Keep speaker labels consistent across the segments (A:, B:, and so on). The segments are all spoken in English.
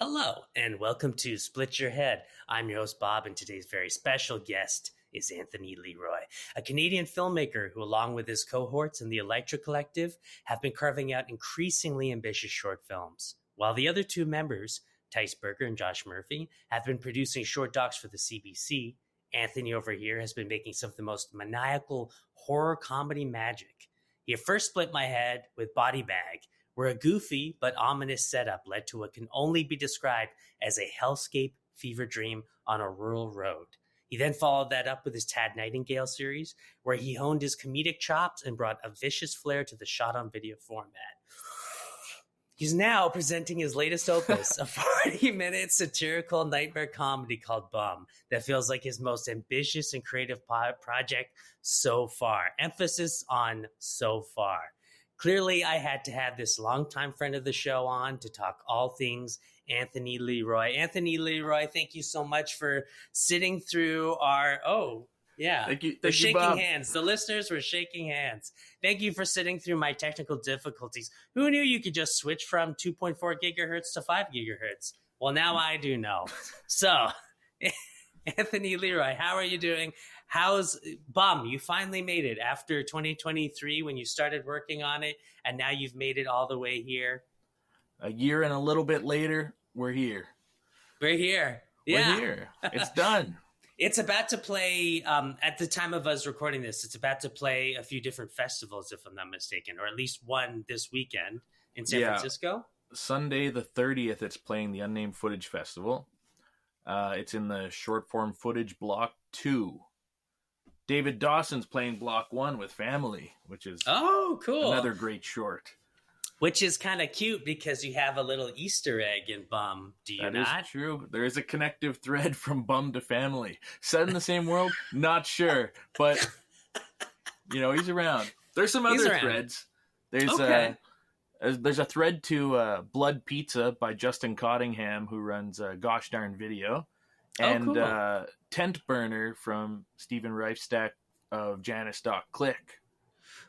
A: Hello, and welcome to Split Your Head. I'm your host, Bob, and today's very special guest is Anthony Leroy, a Canadian filmmaker who, along with his cohorts in the Elytra Collective, have been carving out increasingly ambitious short films. While the other two members, Tice Berger and Josh Murphy, have been producing short docs for the CBC, Anthony over here has been making some of the most maniacal horror comedy magic. He first split my head with Bodybag, where a goofy but ominous setup led to what can only be described as a hellscape fever dream on a rural road. He then followed that up with his Tad Nightingale series, where he honed his comedic chops and brought a vicious flair to the shot-on-video format. He's now presenting his latest opus, a 40-minute satirical nightmare comedy called Bum, that feels like his most ambitious and creative project so far. Emphasis on so far. Clearly, I had to have this longtime friend of the show on to talk all things Anthony Leroy. Anthony Leroy, thank you so much for sitting through our...
B: Thank you,
A: we're shaking
B: Bob.
A: hands. The listeners were shaking hands. Thank you for sitting through my technical difficulties. Who knew you could just switch from 2.4 gigahertz to 5 gigahertz? Well, now I do know. So, Anthony Leroy, how are you doing? How's Bum? You finally made it after 2023 when you started working on it, and now you've made it all the way here.
B: A year and a little bit later, we're here.
A: We're here.
B: Yeah. We're here. It's done.
A: It's about to play, at the time of us recording this, it's about to play a few different festivals, if I'm not mistaken, or at least one this weekend in San Francisco.
B: Sunday the 30th, it's playing the Unnamed Footage Festival. It's in the short form footage block 2. David Dawson's playing block 1 with Family, which is
A: cool.
B: Another great short.
A: Which is kind of cute because you have a little Easter egg in Bum. Do you not?
B: That is true. There is a connective thread from Bum to Family. Set in the same world? Not sure. But, he's around. There's some other threads. There's a thread to Blood Pizza by Justin Cottingham, who runs Gosh Darn Video. And Tent Burner from Stephen Reifstack of Janus.click.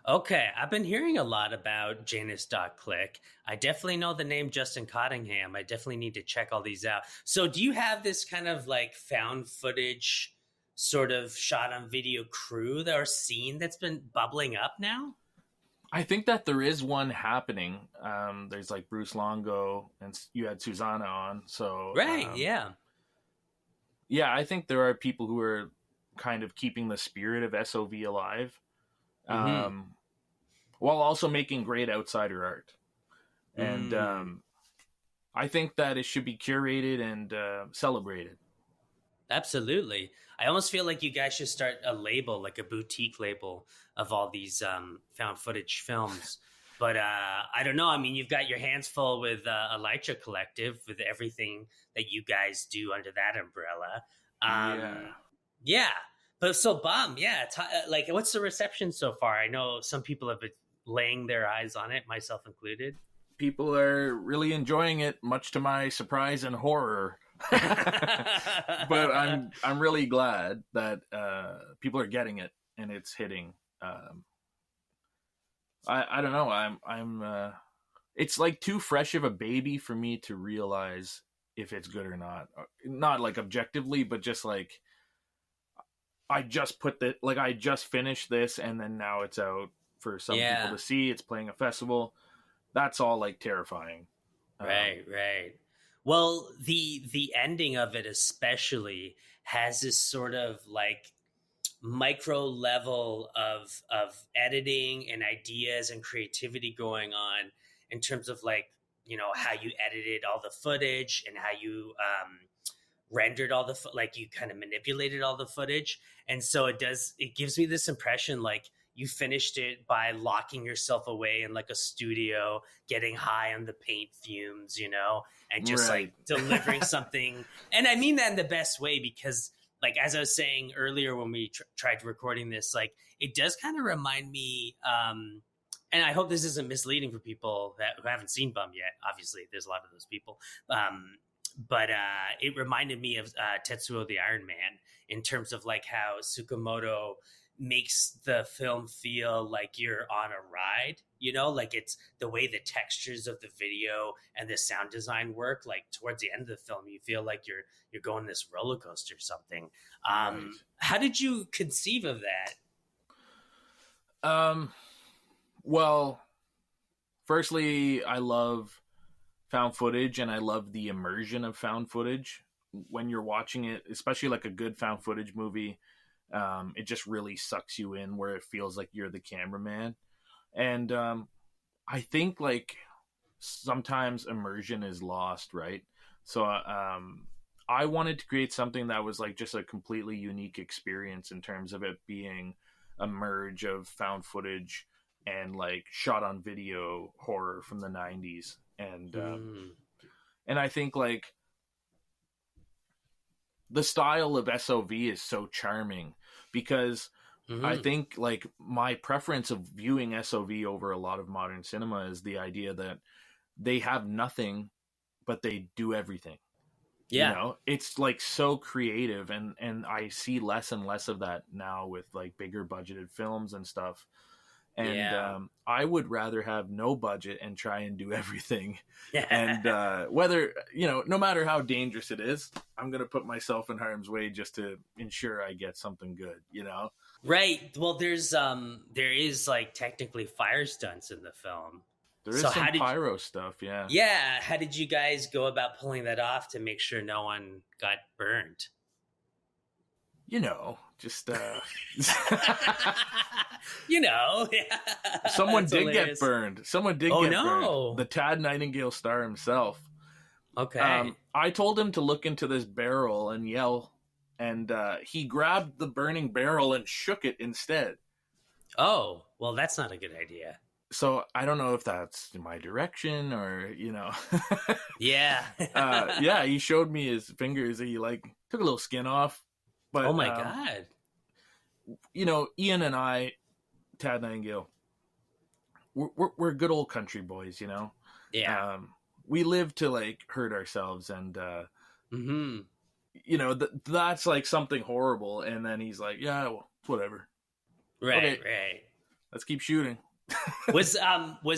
A: Okay, I've been hearing a lot about Janus.click. I definitely know the name Justin Cottingham. I definitely need to check all these out. So do you have this kind of like found footage sort of shot on video crew or scene that's been bubbling up now?
B: I think that there is one happening. There's like Bruce Longo, and you had Susanna on. So
A: right, yeah.
B: Yeah, I think there are people who are kind of keeping the spirit of SOV alive. While also making great outsider art. And I think that it should be curated and celebrated.
A: Absolutely. I almost feel like you guys should start a label, like a boutique label of all these found footage films. But I don't know. I mean, you've got your hands full with Elytra Collective, with everything that you guys do under that umbrella. Yeah. But so Bum, what's the reception so far? I know some people have been laying their eyes on it, myself included.
B: People are really enjoying it, much to my surprise and horror. But I'm really glad that people are getting it and it's hitting. I don't know. I'm it's like too fresh of a baby for me to realize if it's good or not. Not like objectively, but just like I just finished this and then now it's out for some people to see. It's playing a festival. That's all like terrifying.
A: Right. Well, the ending of it especially has this sort of like micro level of editing and ideas and creativity going on in terms of like, how you edited all the footage and how you rendered all the you kind of manipulated all the footage. And so it gives me this impression like you finished it by locking yourself away in like a studio, getting high on the paint fumes, and just like delivering something. And I mean that in the best way because like, as I was saying earlier, when we tried recording this, like it does kind of remind me, and I hope this isn't misleading for people who haven't seen Bum yet. Obviously there's a lot of those people. But it reminded me of Tetsuo the Iron Man in terms of like how Tsukamoto makes the film feel like you're on a ride, you know, like it's the way the textures of the video and the sound design work. Like towards the end of the film, you feel like you're going this roller coaster or something.
B: Right.
A: How did you conceive of that?
B: Well, firstly, I love found footage, and I love the immersion of found footage when you're watching it, especially like a good found footage movie. It just really sucks you in, where it feels like you're the cameraman. And I think like sometimes immersion is lost, right? So I wanted to create something that was like just a completely unique experience in terms of it being a merge of found footage and like shot on video horror from the 90s. And I think like the style of SOV is so charming because I think like my preference of viewing SOV over a lot of modern cinema is the idea that they have nothing, but they do everything.
A: Yeah.
B: You know, it's like so creative, and I see less and less of that now with like bigger budgeted films and stuff. And I would rather have no budget and try and do everything. And whether, you know, no matter how dangerous it is, I'm going to put myself in harm's way just to ensure I get something good, you know?
A: Right. Well, there is like technically fire stunts in the film.
B: There is some pyro stuff, yeah.
A: Yeah. How did you guys go about pulling that off to make sure no one got burned?
B: You know, just
A: you know,
B: someone did hilarious. Get burned. Someone did get
A: burned.
B: The Tad Nightingale star himself.
A: Okay.
B: I told him to look into this barrel and yell, and he grabbed the burning barrel and shook it instead.
A: Oh, well, that's not a good idea.
B: So I don't know if that's my direction or, you know.
A: Yeah.
B: Yeah, he showed me his fingers. He like took a little skin off. But,
A: oh my God.
B: You know, Ian and I, Tad Nightingale, we're good old country boys, you know?
A: Yeah.
B: We live to like hurt ourselves, and, you know, that's like something horrible. And then he's like, yeah, well, whatever.
A: Right, okay, right.
B: Let's keep shooting.
A: Was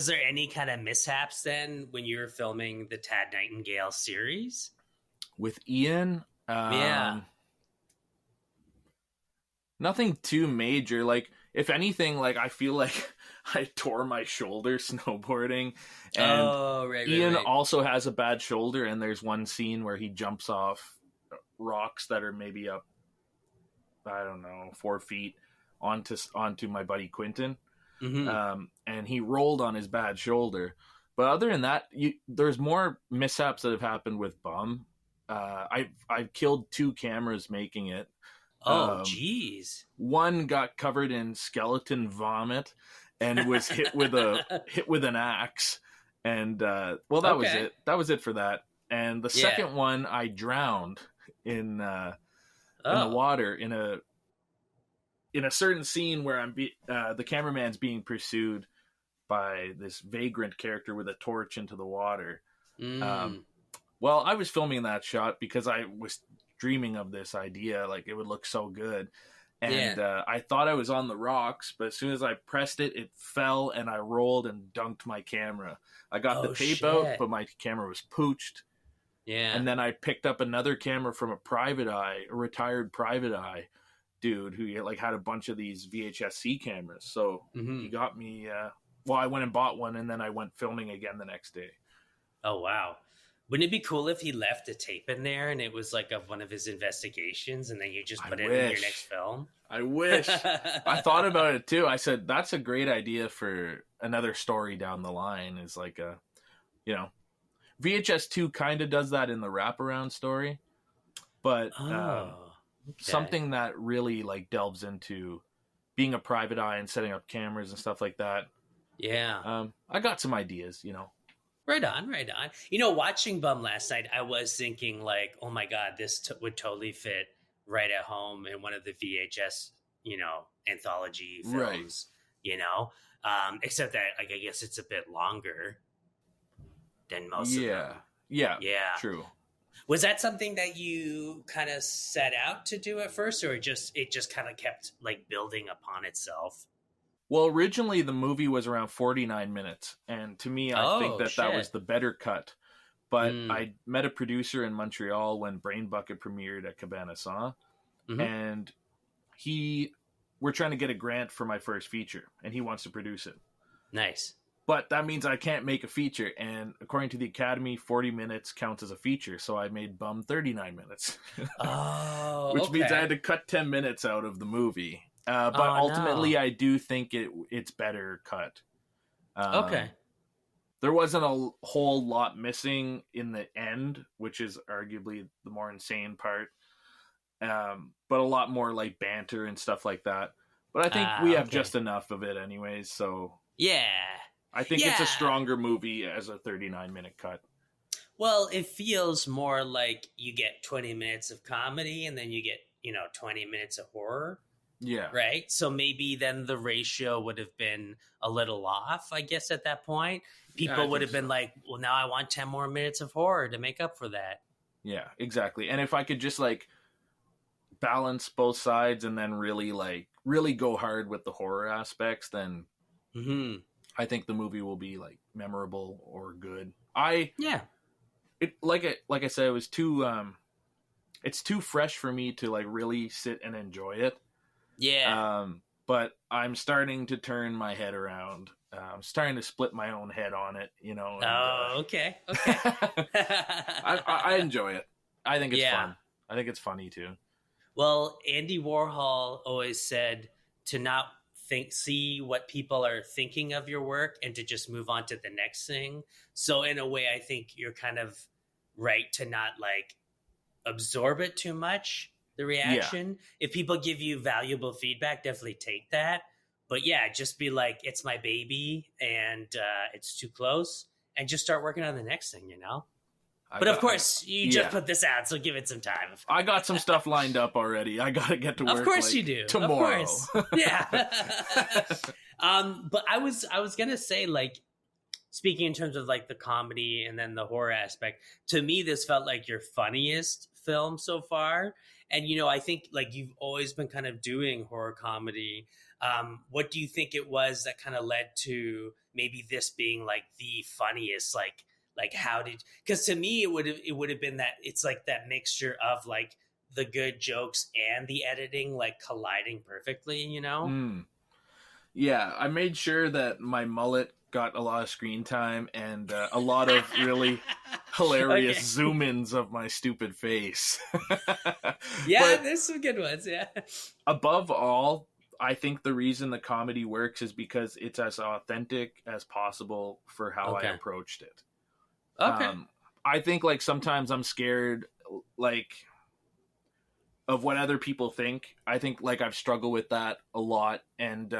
A: there any kind of mishaps then when you were filming the Tad Nightingale series?
B: With Ian?
A: Yeah.
B: Nothing too major. Like, if anything, like, I feel like I tore my shoulder snowboarding. And Ian also has a bad shoulder, and there's one scene where he jumps off rocks that are maybe up, I don't know, 4 feet onto my buddy Quentin. And he rolled on his bad shoulder. But other than that, there's more mishaps that have happened with Bum. I've killed 2 cameras making it.
A: Oh, geez.
B: One got covered in skeleton vomit and was hit with an axe. And well, that was it. That was it for that. And the second one, I drowned in the water in a certain scene where the cameraman's being pursued by this vagrant character with a torch into the water. Well, I was filming that shot because I was dreaming of this idea, like it would look so good. And I thought I was on the rocks, but as soon as I pressed it, it fell and I rolled and dunked my camera. I got the tape out, but my camera was pooched.
A: Yeah.
B: And then I picked up another camera from a retired private eye dude who like had a bunch of these VHS-C cameras. So he got me, well, I went and bought one, and then I went filming again the next day.
A: Oh, wow. Wouldn't it be cool if he left a tape in there and it was like of one of his investigations, and then you just put it in your next film?
B: I wish. I thought about it too. I said, that's a great idea for another story down the line, is like a, you know, VHS 2 kind of does that in the wraparound story, but something that really like delves into being a private eye and setting up cameras and stuff like that.
A: Yeah.
B: I got some ideas, you know.
A: Right on, right on. You know, watching Bum last night, I was thinking like, oh my God, this would totally fit right at home in one of the VHS, you know, anthology films, you know, except that like, I guess it's a bit longer than most of them.
B: Yeah, true.
A: Was that something that you kind of set out to do at first, or it just kind of kept like building upon itself?
B: Well, originally the movie was around 49 minutes, and to me, I think
A: Oh
B: that was
A: shit.
B: the better cut. But
A: Mm.
B: I met a producer in Montreal when Brain Bucket premiered at Cabana Saw,
A: Hmm.
B: and he we're trying to get a grant for my first feature, and he wants to produce it.
A: Nice.
B: But that means I can't make a feature, and according to the Academy, 40 minutes counts as a feature, so I made bum 39 minutes,
A: Oh,
B: which means I had
A: okay.
B: to cut 10 minutes out of the movie. But
A: Oh
B: ultimately,
A: no.
B: I do think it's better cut.
A: Okay.
B: Um, there wasn't a whole lot missing in the end, which is arguably the more insane part. But a lot more like banter and stuff like that. But I think we
A: Ah,
B: have
A: okay.
B: just enough of it anyways, so
A: Yeah.
B: I think it's a
A: Yeah.
B: stronger movie as a 39-minute cut.
A: Well, it feels more like you get 20 minutes of comedy and then you get, 20 minutes of horror,
B: Yeah,
A: right? So maybe then the ratio would have been a little off, I guess, at that point.
B: yeah, I
A: People would
B: think
A: have been
B: so.
A: like, well, now I want 10 more minutes of horror to make up for that.
B: Yeah, exactly. And if I could just like balance both sides and then really go hard with the horror aspects, then
A: Hmm.
B: I think the movie will be like memorable or good. I
A: Yeah.
B: it like I said, it was too it's too fresh for me to like really sit and enjoy it.
A: Yeah.
B: But I'm starting to turn my head around. I'm starting to split my own head on it, and
A: Oh, okay. Okay.
B: I enjoy it. I think it's
A: Yeah.
B: fun. I think it's funny too.
A: Well, Andy Warhol always said to not see what people are thinking of your work and to just move on to the next thing. So in a way, I think you're kind of right to not like absorb it too much, the
B: Yeah,
A: reaction. If people give you valuable feedback, definitely take that. But yeah, just be like, it's my baby and it's too close, and just start working on the next thing.
B: I
A: But of
B: got I
A: course, you just
B: yeah.
A: put this out, so give it some time.
B: I got some stuff lined up already. I got to get to
A: Of
B: work
A: course you
B: like
A: do. Of
B: tomorrow.
A: course. Yeah. But I was gonna say, like, speaking in terms of like the comedy and then the horror aspect, to me this felt like your funniest film so far. And I think like you've always been kind of doing horror comedy. What do you think it was that kind of led to maybe this being like the funniest? Like how did? Because to me it would have been that it's like that mixture of like the good jokes and the editing like colliding perfectly.
B: Mm. Yeah, I made sure that my mullet got a lot of screen time and a lot of really hilarious
A: Okay.
B: zoom ins of my stupid face.
A: Yeah,
B: But
A: there's some good ones. Yeah.
B: above all, I think the reason the comedy works is because it's as authentic as possible for how I
A: Okay.
B: approached it.
A: Okay.
B: Um, I think like sometimes I'm scared, like of what other people think. I think like I've struggled with that a lot, and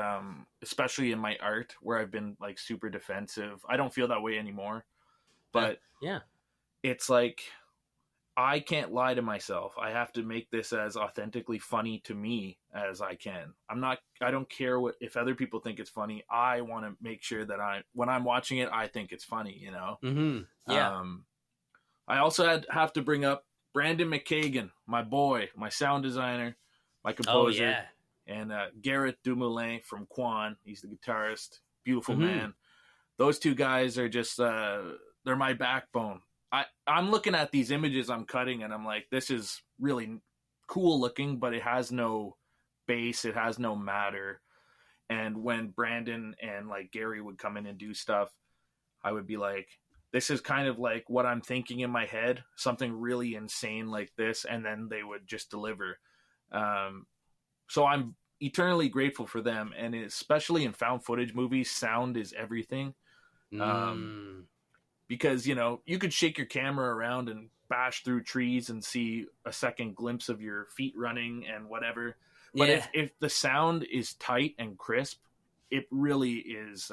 B: especially in my art where I've been like super defensive. I don't feel that way anymore, but
A: Yeah.
B: it's like I can't lie to myself. I have to make this as authentically funny to me as I can. I don't care what if other people think it's funny. I want to make sure that when I'm watching it, I think it's funny.
A: Mm-hmm. Yeah.
B: Um I also have to bring up Brandon McKagan, my boy, my sound designer, my
A: Oh
B: composer,
A: yeah.
B: and Garrett Dumoulin from Quan. He's the guitarist. Beautiful
A: Mm-hmm.
B: man. Those two guys are just they're my backbone. I'm looking at these images I'm cutting and I'm like, this is really cool looking, but it has no bass, it has no matter. And when Brandon and like Gary would come in and do stuff, I would be like, this is kind of like what I'm thinking in my head, something really insane like this, and then they would just deliver. Um, so I'm eternally grateful for them, and especially in found footage movies, sound is everything. Um,
A: Mm.
B: because you could shake your camera around and bash through trees and see a second glimpse of your feet running and whatever. But
A: Yeah.
B: if the sound is tight and crisp, it really is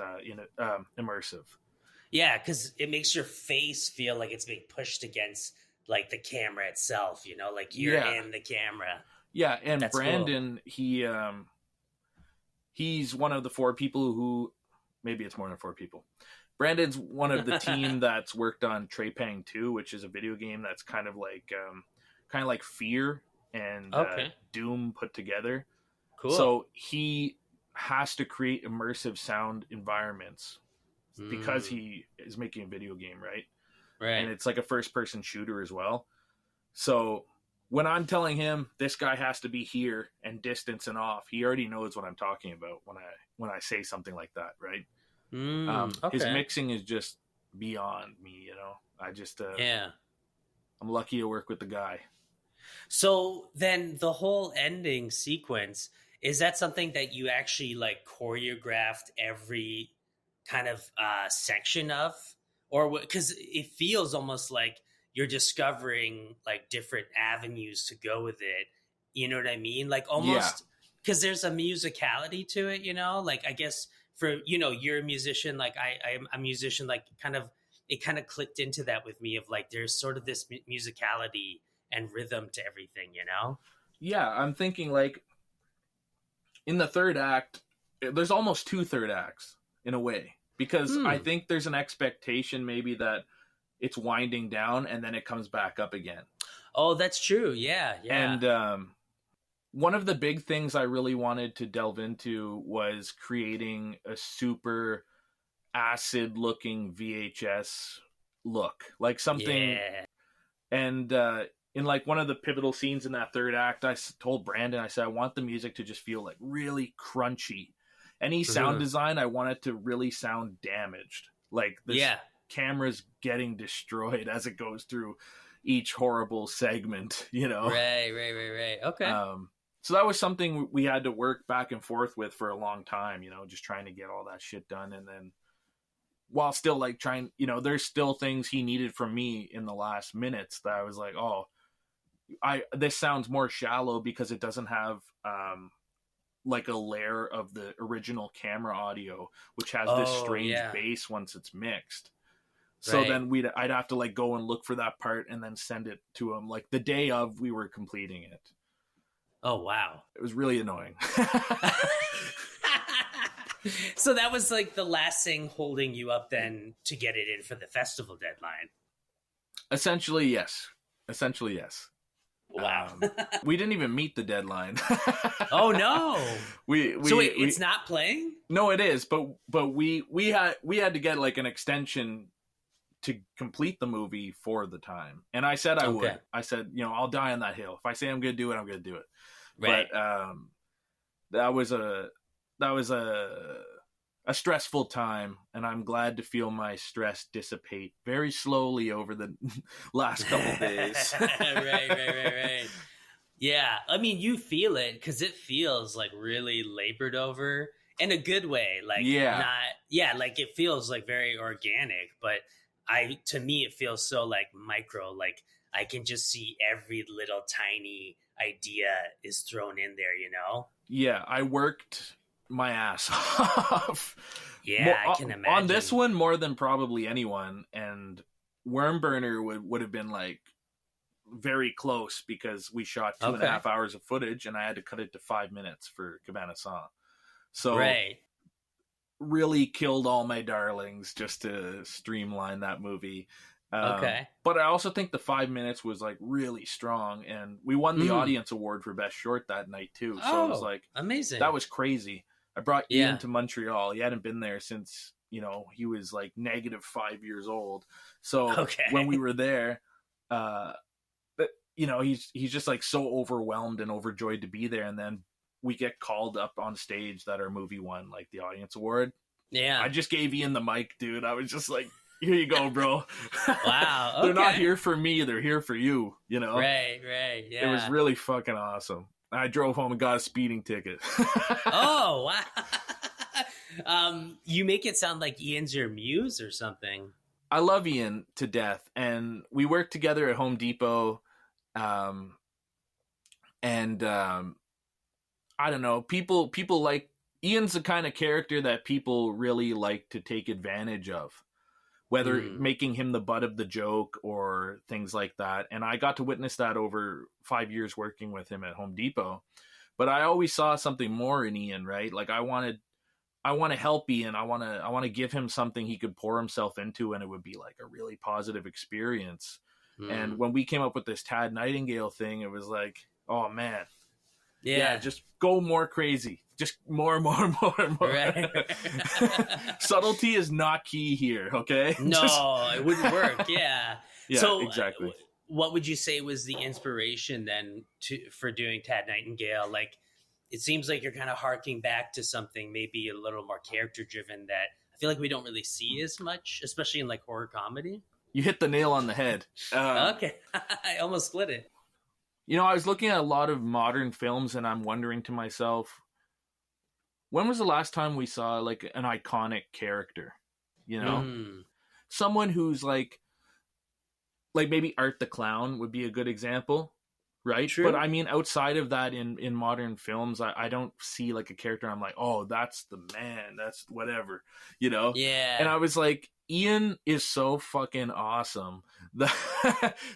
B: immersive.
A: Yeah, because it makes your face feel like it's being pushed against like the camera itself. Like you're
B: Yeah,
A: in the camera.
B: yeah. And
A: That's cool.
B: Brandon, he's one of the four people who, maybe it's more than four people. Brandon's one of the team that's worked on Trepang 2, which is a video game that's kind of like Fear and
A: Okay.
B: Doom put together.
A: Cool.
B: So he has to create immersive sound environments because he is making a video game, right?
A: Right.
B: And it's like a first-person shooter as well. So when I'm telling him this guy has to be here and distance and off, he already knows what I'm talking about when I say something like that, right?
A: Okay.
B: His mixing is just beyond me, you know. I just I'm lucky to work with the guy.
A: So then the whole ending sequence, is that something that you actually like choreographed every kind of section of? Or because it feels almost like you're discovering like different avenues to go with it. You know what I mean? Like almost because there's a musicality to it, you know, like I guess for, you know, you're a musician, like I'm a musician, like it kind of clicked into that with me of like, there's sort of this musicality and rhythm to everything, you know?
B: Yeah. I'm thinking like in the third act, there's almost 2 third acts in a way, because I think there's an expectation maybe that it's winding down and then it comes back up again.
A: Oh, that's true. Yeah.
B: And one of the big things I really wanted to delve into was creating a super acid looking VHS look, like something.
A: Yeah.
B: And in like one of the pivotal scenes in that third act, I told Brandon, I said, I want the music to just feel like really crunchy. Any sound design, I want it to really sound damaged. Like this camera's getting destroyed as it goes through each horrible segment, you know?
A: Right. Okay.
B: So that was something we had to work back and forth with for a long time, you know, just trying to get all that shit done. And then while still like trying, you know, there's still things he needed from me in the last minutes that I was like, oh, this sounds more shallow because it doesn't have like a layer of the original camera audio, which has this strange bass once it's mixed. So then I'd have to like go and look for that part and then send it to him like the day of we were completing it.
A: Oh, wow.
B: It was really annoying.
A: So that was like the last thing holding you up then to get it in for the festival deadline.
B: Essentially, yes.
A: Wow.
B: We didn't even meet the deadline.
A: Oh no. It's not playing?
B: No, it is, but we had to get like an extension to complete the movie for the time. And I said I would. I said, you know, I'll die on that hill. If I say I'm going to do it, I'm going to do it.
A: Right.
B: But that was a stressful time, and I'm glad to feel my stress dissipate very slowly over the last couple days.
A: Right. Yeah, I mean, you feel it because it feels like really labored over in a good way. Like, like it feels like very organic, but to me, it feels so like micro. Like I can just see every little tiny idea is thrown in there, you know?
B: Yeah, I worked my ass off.
A: Yeah, I can imagine.
B: On this one, more than probably anyone. And Wormburner would have been like very close because we shot 2.5 hours of footage and I had to cut it to 5 minutes for Cabana Song. So really killed all my darlings just to streamline that movie. But I also think the 5 minutes was like really strong, and we won the audience award for best short that night too. So it was like
A: amazing.
B: That was crazy. I brought Ian to Montreal. He hadn't been there since, you know, he was like -5 years old. So when we were there, you know, he's just like so overwhelmed and overjoyed to be there. And then we get called up on stage that our movie won like the audience award. Yeah. I just gave Ian the mic, dude. I was just like, here you go, bro.
A: Wow. Okay.
B: They're not here for me. They're here for you, you know?
A: Right. Yeah.
B: It was really fucking awesome. I drove home and got a speeding ticket.
A: Oh, wow. You make it sound like Ian's your muse or something.
B: I love Ian to death. And we worked together at Home Depot. I don't know. People like Ian's the kind of character that people really like to take advantage of, whether making him the butt of the joke or things like that. And I got to witness that over 5 years working with him at Home Depot. But I always saw something more in Ian, right? Like I wanted I want to help Ian. I want to give him something he could pour himself into, and it would be like a really positive experience. And when we came up with this Tad Nightingale thing, it was like, oh man, yeah, just go more crazy, just more and more and more and more. Right. Subtlety is not key here, okay?
A: No, it wouldn't work. Yeah. So
B: exactly.
A: What would you say was the inspiration then for doing Tad Nightingale? Like, it seems like you're kind of harking back to something maybe a little more character driven that I feel like we don't really see as much, especially in like horror comedy.
B: You hit the nail on the head.
A: Okay. I almost split it.
B: You know, I was looking at a lot of modern films and I'm wondering to myself, when was the last time we saw like an iconic character? You know, someone who's like maybe Art the Clown would be a good example, right?
A: True.
B: But I mean, outside of that, in modern films, I don't see like a character I'm like, oh, that's the man, that's whatever, you know?
A: Yeah.
B: And I was like, Ian is so fucking awesome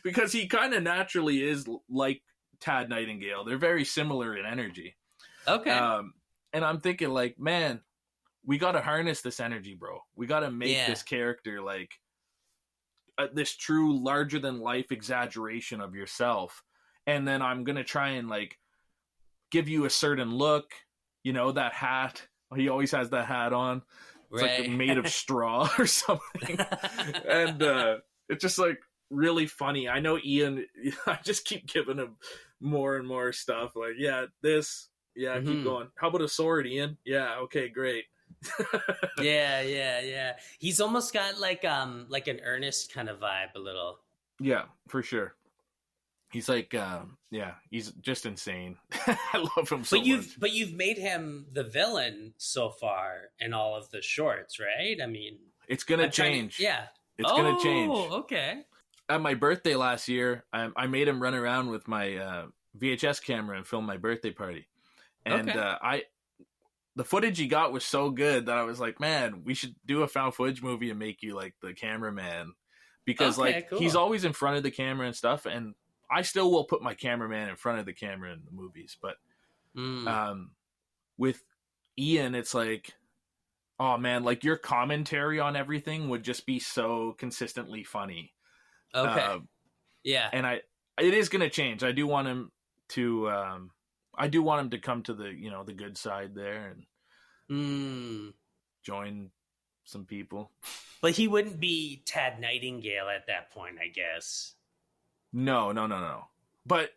B: because he kind of naturally is like Tad Nightingale. They're very similar in energy.
A: Okay.
B: And I'm thinking like, man, we got to harness this energy, bro. We got to make this character like this true larger than life exaggeration of yourself. And then I'm going to try and like give you a certain look, you know, that hat. He always has that hat on. It's like made of straw or something. And it's just like really funny. I know Ian, I just keep giving him more and more stuff. Like, keep going. How about a sword, Ian? Yeah, okay, great.
A: Yeah. He's almost got like an Ernest kind of vibe a little.
B: Yeah, for sure. He's like, he's just insane. I love him so much.
A: But you've made him the villain so far in all of the shorts, right? I mean,
B: it's gonna change. It's gonna change.
A: Oh, okay.
B: At my birthday last year, I made him run around with my VHS camera and film my birthday party. And the footage he got was so good that I was like, man, we should do a found footage movie and make you like the cameraman, because cool. He's always in front of the camera and stuff, and I still will put my cameraman in front of the camera in the movies, but with Ian, it's like, oh man, like your commentary on everything would just be so consistently funny.
A: Okay.
B: And it is going to change. I do want him to come to the, you know, the good side there and join some people.
A: But he wouldn't be Tad Nightingale at that point, I guess.
B: No. But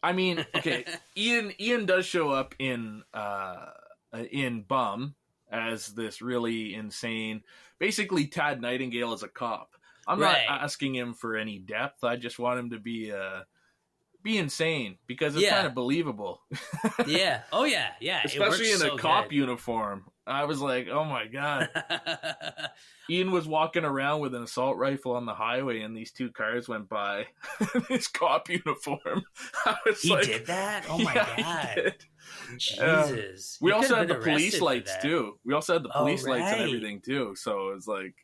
B: I mean, okay, Ian does show up in Bum as this really insane, basically Tad Nightingale as a cop. I'm not asking him for any depth. I just want him to be insane because it's kind of believable.
A: Yeah. Oh yeah.
B: Especially in a cop uniform. I was like, oh my God. Ian was walking around with an assault rifle on the highway and these two cars went by in his cop uniform.
A: He did that? Oh my God. Jesus.
B: We also had the police lights too. We also had the police lights and everything too. So it was like,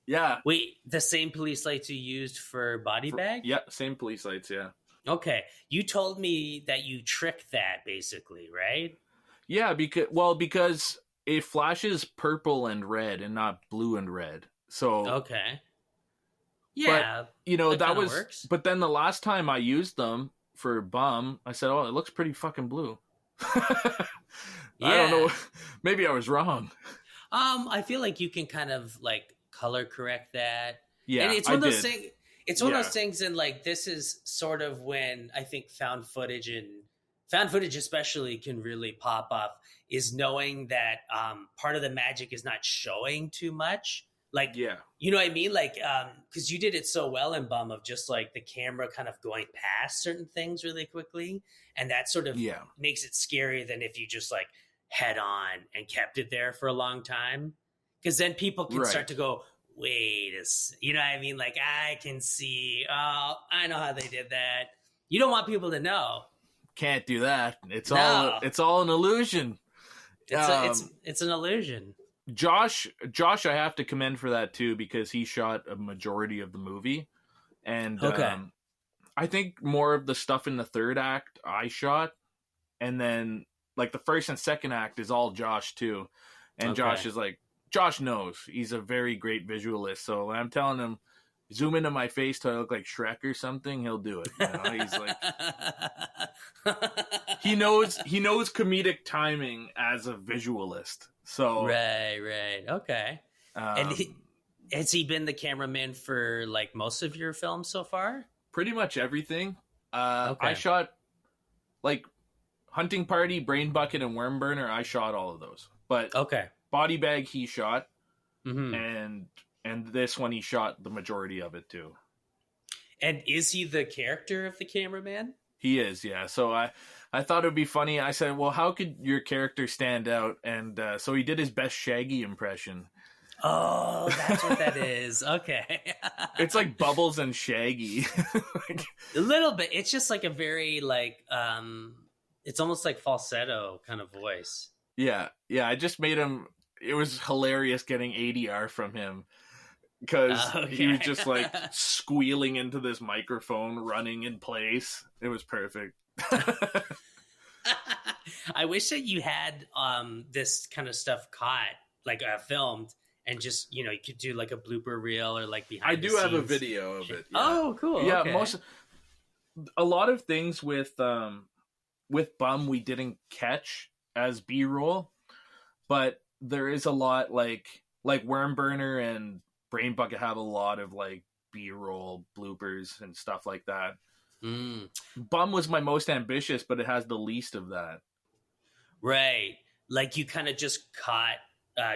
B: yeah.
A: Wait, the same police lights you used for Bodybag?
B: Yeah, same police lights, yeah.
A: Okay. You told me that you tricked that basically, right?
B: Yeah, because it flashes purple and red and not blue and red. So
A: okay. Yeah.
B: But, you know, that was
A: works.
B: But then the last time I used them for Bum, I said, "Oh, it looks pretty fucking blue." I don't know. Maybe I was wrong.
A: I feel like you can kind of like color correct that.
B: Yeah,
A: and it's one of those things. It's one of those things, and like this is sort of when I think found footage especially can really pop up, is knowing that part of the magic is not showing too much. Like, you know what I mean? Like, because you did it so well in Bum of just like the camera kind of going past certain things really quickly, and that sort of makes it scarier than if you just like head on and kept it there for a long time. Because then people can start to go, wait, you know what I mean? Like, I can see, I know how they did that. You don't want people to know.
B: Can't do that. It's all an illusion.
A: It's an illusion.
B: Josh, I have to commend for that too, because he shot a majority of the movie, and I think more of the stuff in the third act I shot, and then like the first and second act is all Josh too. And
A: Okay.
B: Josh knows. He's a very great visualist. So when I'm telling him, zoom into my face till I look like Shrek or something, he'll do it. He's like, he knows comedic timing as a visualist. So
A: right. Okay. And has he been the cameraman for like most of your films so far?
B: Pretty much everything.
A: Okay.
B: I shot like Hunting Party, Brain Bucket, and Worm Burner. I shot all of those. But
A: okay.
B: Bodybag he shot,
A: Mm-hmm.
B: and this one he shot the majority of it too.
A: And is he the character of the cameraman?
B: He is, yeah. So I thought it would be funny. I said, well, how could your character stand out? And so he did his best Shaggy impression.
A: Oh, that's what that is. Okay.
B: It's like Bubbles and Shaggy.
A: A little bit. It's just like a very like it's almost like falsetto kind of voice.
B: Yeah. I just made him. It was hilarious getting ADR from him because he was just like squealing into this microphone, running in place. It was perfect.
A: I wish that you had this kind of stuff caught, like filmed, and just you could do like a blooper reel or like behind.
B: I do have a video of it. Yeah.
A: Oh, cool.
B: Yeah,
A: okay.
B: A lot of things with Bum we didn't catch as B-roll, but there is a lot like Worm Burner and Brain Bucket have a lot of like B-roll bloopers and stuff like that. Bum was my most ambitious, but it has the least of that.
A: Right. Like you kind of just caught,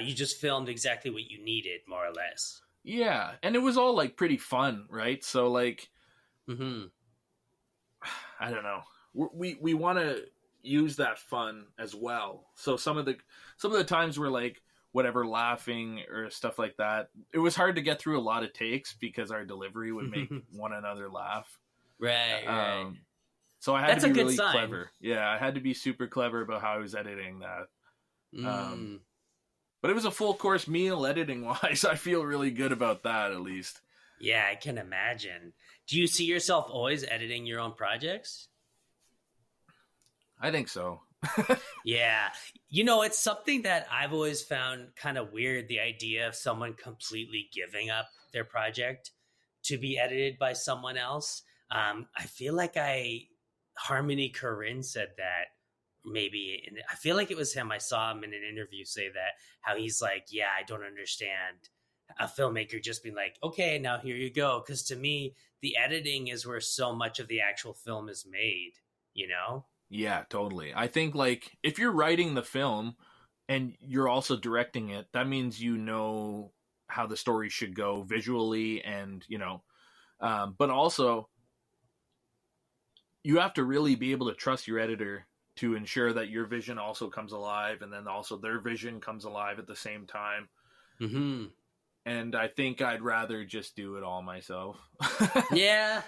A: you just filmed exactly what you needed, more or less.
B: Yeah. And it was all like pretty fun, right? So like,
A: Mm-hmm.
B: I don't know. We want to use that fun as well. So some of the times we're like, whatever, laughing or stuff like that. It was hard to get through a lot of takes because our delivery would make one another laugh.
A: Right.
B: So I had
A: That's
B: to be
A: a good
B: really
A: sign.
B: clever. Yeah, I had to be super clever about how I was editing that. But it was a full course meal editing wise. I feel really good about that, at least.
A: Yeah, I can imagine. Do you see yourself always editing your own projects?
B: I think so.
A: Yeah. It's something that I've always found kind of weird, the idea of someone completely giving up their project to be edited by someone else. I feel like Harmony Korine said that maybe, and I feel like it was him. I saw him in an interview say that, how he's like, yeah, I don't understand a filmmaker just being like, okay, now here you go. Because to me, the editing is where so much of the actual film is made,
B: Yeah, totally. I think like if you're writing the film and you're also directing it, that means you know how the story should go visually and, but also you have to really be able to trust your editor to ensure that your vision also comes alive and then also their vision comes alive at the same time.
A: Mm-hmm.
B: And I think I'd rather just do it all myself.
A: Yeah.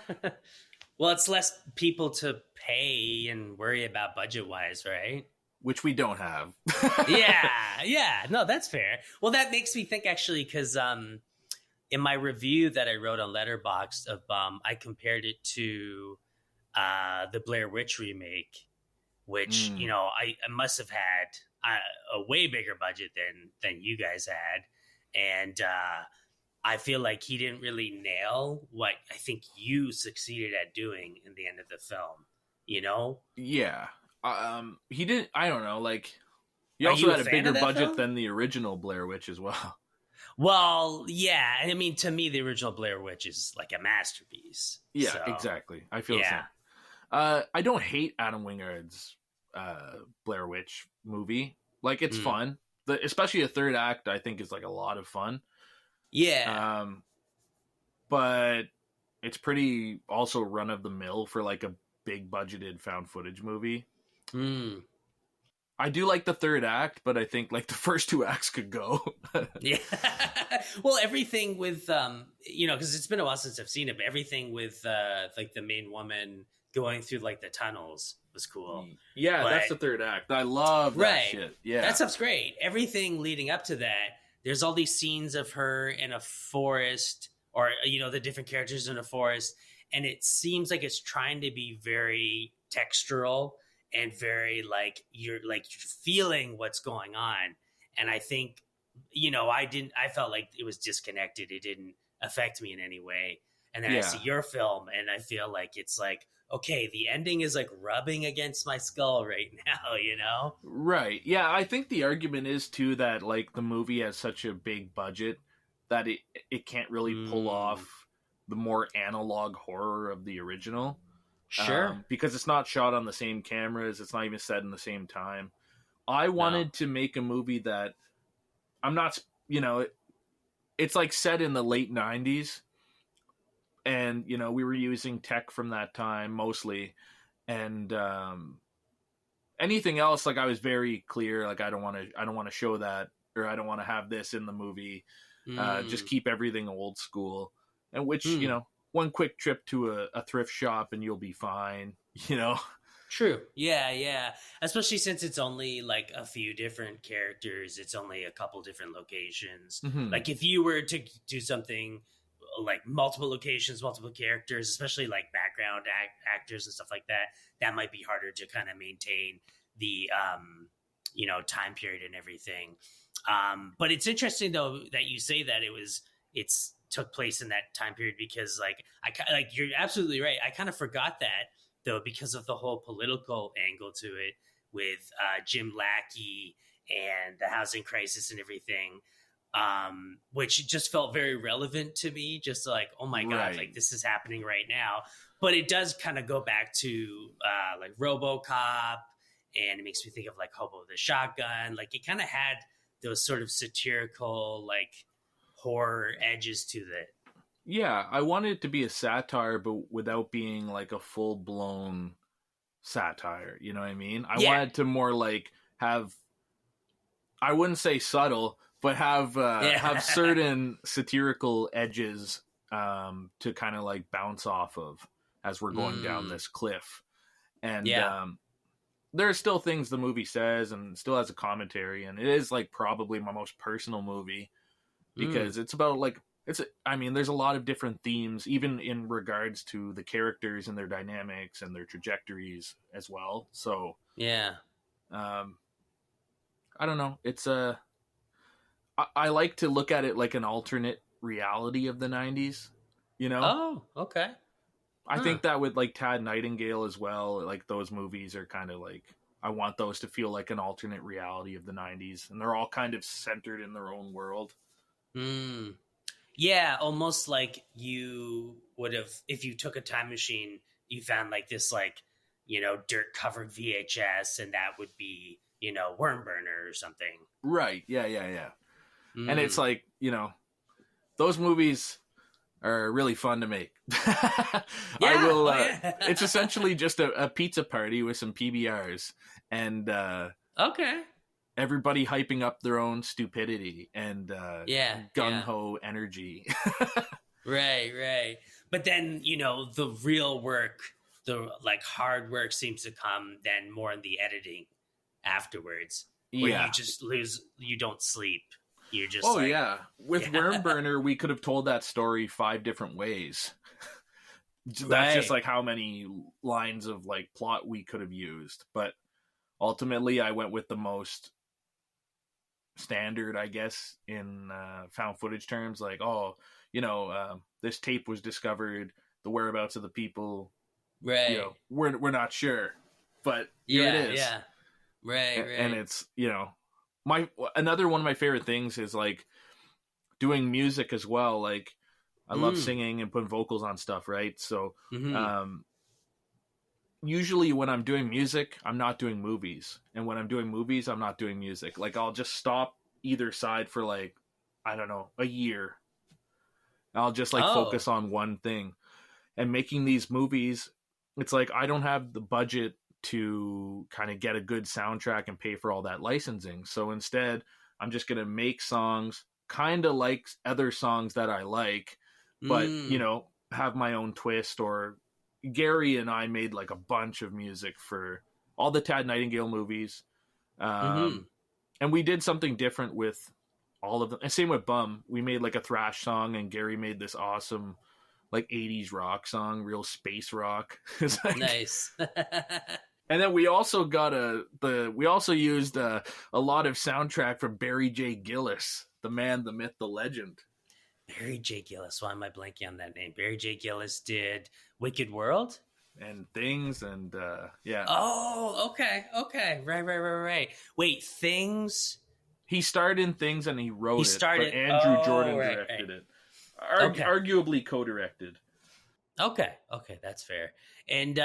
A: Well, it's less people to pay and worry about budget-wise, right?
B: Which we don't have.
A: Yeah. No, that's fair. Well, that makes me think, actually, because in my review that I wrote on Letterboxd of I compared it to the Blair Witch remake, which, I must have had a way bigger budget than you guys had. And I feel like he didn't really nail what I think you succeeded at doing in the end of the film,
B: Yeah. He didn't, I don't know, like, he
A: Are
B: also
A: you
B: had
A: a
B: a
A: fan
B: bigger
A: of that
B: budget
A: film?
B: than the original Blair Witch as well.
A: Well, yeah. I mean, to me, the original Blair Witch is like a masterpiece.
B: Yeah,
A: So,
B: exactly. I feel the
A: yeah.
B: same. I don't hate Adam Wingard's Blair Witch movie. Like, it's fun. Especially a third act, I think, is like a lot of fun.
A: Yeah.
B: But it's pretty also run of the mill for like a big budgeted found footage movie. I do like the third act, but I think like the first two acts could go.
A: Yeah. Well, everything with because it's been a while since I've seen it, but everything with like the main woman going through like the tunnels was cool.
B: Yeah,
A: But-
B: that's the third act. I love that
A: Right.
B: shit. Yeah.
A: That stuff's great. Everything leading up to that, there's all these scenes of her in a forest, or the different characters in a forest, and it seems like it's trying to be very textural and very like you're feeling what's going on. And I think, I felt like it was disconnected. It didn't affect me in any way. And then I see
B: Yeah.
A: your film and I feel like it's like, okay, the ending is like rubbing against my skull right now.
B: Right. Yeah, I think the argument is too that like the movie has such a big budget that it can't really pull
A: Mm,
B: off the more analog horror of the original.
A: sure.
B: Because it's not shot on the same cameras, it's not even set in the same time. I
A: No.
B: wanted to make a movie that I'm not, it's like set in the late 90s, and we were using tech from that time mostly, and anything else, like I was very clear, like I don't want to show that, or I don't want to have this in the movie. Just
A: Mm,
B: keep everything old school, and which
A: hmm.
B: one quick trip to a thrift shop and you'll be fine. you know
A: True. Yeah, yeah. Especially since it's only like a few different characters, it's only a couple different locations.
B: hmm
A: Like if you were to do something like multiple locations, multiple characters, especially like background actors and stuff like that, that might be harder to kind of maintain the time period and everything. But it's interesting though that you say that it's took place in that time period, because like you're absolutely right. I kind of forgot that though, because of the whole political angle to it with Jim Lackey and the housing crisis and everything, which just felt very relevant to me. Just like, oh my god,
B: right.
A: like this is happening right now. But it does kind of go back to like RoboCop, and it makes me think of like Hobo with a Shotgun. Like it kind of had those sort of satirical, like horror edges to it.
B: Yeah, I wanted it to be a satire, but without being like a full blown satire. You know what I mean? I
A: Yeah,
B: wanted to more like have, I wouldn't say subtle, but have
A: yeah,
B: certain satirical edges to kind of like bounce off of as we're going down
A: mm,
B: this cliff. And
A: yeah.
B: there are still things the movie says, and still has a commentary, and it is like probably my most personal movie,
A: Mm.
B: because it's about like I mean, there's a lot of different themes, even in regards to the characters and their dynamics and their trajectories as well. So
A: Yeah.
B: um, I don't know. I like to look at it like an alternate reality of the 90s. You know,
A: Oh, okay.
B: I
A: Huh.
B: think that with like Tad Nightingale as well, like those movies are kind of like, I want those to feel like an alternate reality of the 90s, and they're all kind of centered in their own world.
A: Mm. Yeah, almost like you would have, if you took a time machine, you found like this like, dirt covered VHS, and that would be, Worm Burner or something.
B: Right. Yeah, yeah, yeah. And it's
A: Mm.
B: like, those movies are really fun to make. I
A: Yeah.
B: will
A: Oh yeah.
B: it's essentially just a pizza party with some PBRs, and
A: Okay.
B: everybody hyping up their own stupidity and
A: Yeah,
B: gung
A: yeah.
B: ho energy.
A: Right, right. But then, the real work, the like hard work seems to come then more in the editing afterwards, where you
B: Yeah.
A: just you don't sleep. You're just
B: Oh
A: like,
B: yeah. With
A: yeah.
B: Worm Burner, we could have told that story 5 different ways. That's just
A: Right.
B: like how many lines of like plot we could have used. But ultimately, I went with the most standard, I guess, in found footage terms. Like, oh, this tape was discovered. The whereabouts of the people,
A: Right.
B: we're not sure, but here it
A: Yeah,
B: is.
A: yeah. Right,
B: And
A: right.
B: it's my another one of my favorite things is like doing music as well. Like I love
A: Mm.
B: singing and putting vocals on stuff, right? So
A: Mhm.
B: um usually when I'm doing music, I'm not doing movies. And when I'm doing movies, I'm not doing music. Like I'll just stop either side for like, I don't know, a year. I'll just like
A: Oh.
B: focus on one thing. And making these movies, it's like I don't have the budget to kind of get a good soundtrack and pay for all that licensing. So instead, I'm just going to make songs kind of like other songs that I like, but,
A: Mm.
B: have my own twist. Or Gary and I made like a bunch of music for all the Tad Nightingale movies. Um,
A: Mhm.
B: and we did something different with all of them. And same with Bum. We made like a thrash song, and Gary made this awesome like 80s rock song, real space rock. It's like
A: Nice.
B: And then we also got we also used a lot of soundtrack from Barry J. Gillis, the man, the myth, the legend.
A: Barry J. Gillis. Why am I blanking on that name? Barry J. Gillis did Wicked World
B: and Things, and yeah.
A: Oh, okay, right. Wait, Things.
B: He starred in Things and he wrote it, but Andrew Jordan directed it. Arguably co-directed.
A: Okay, that's fair. And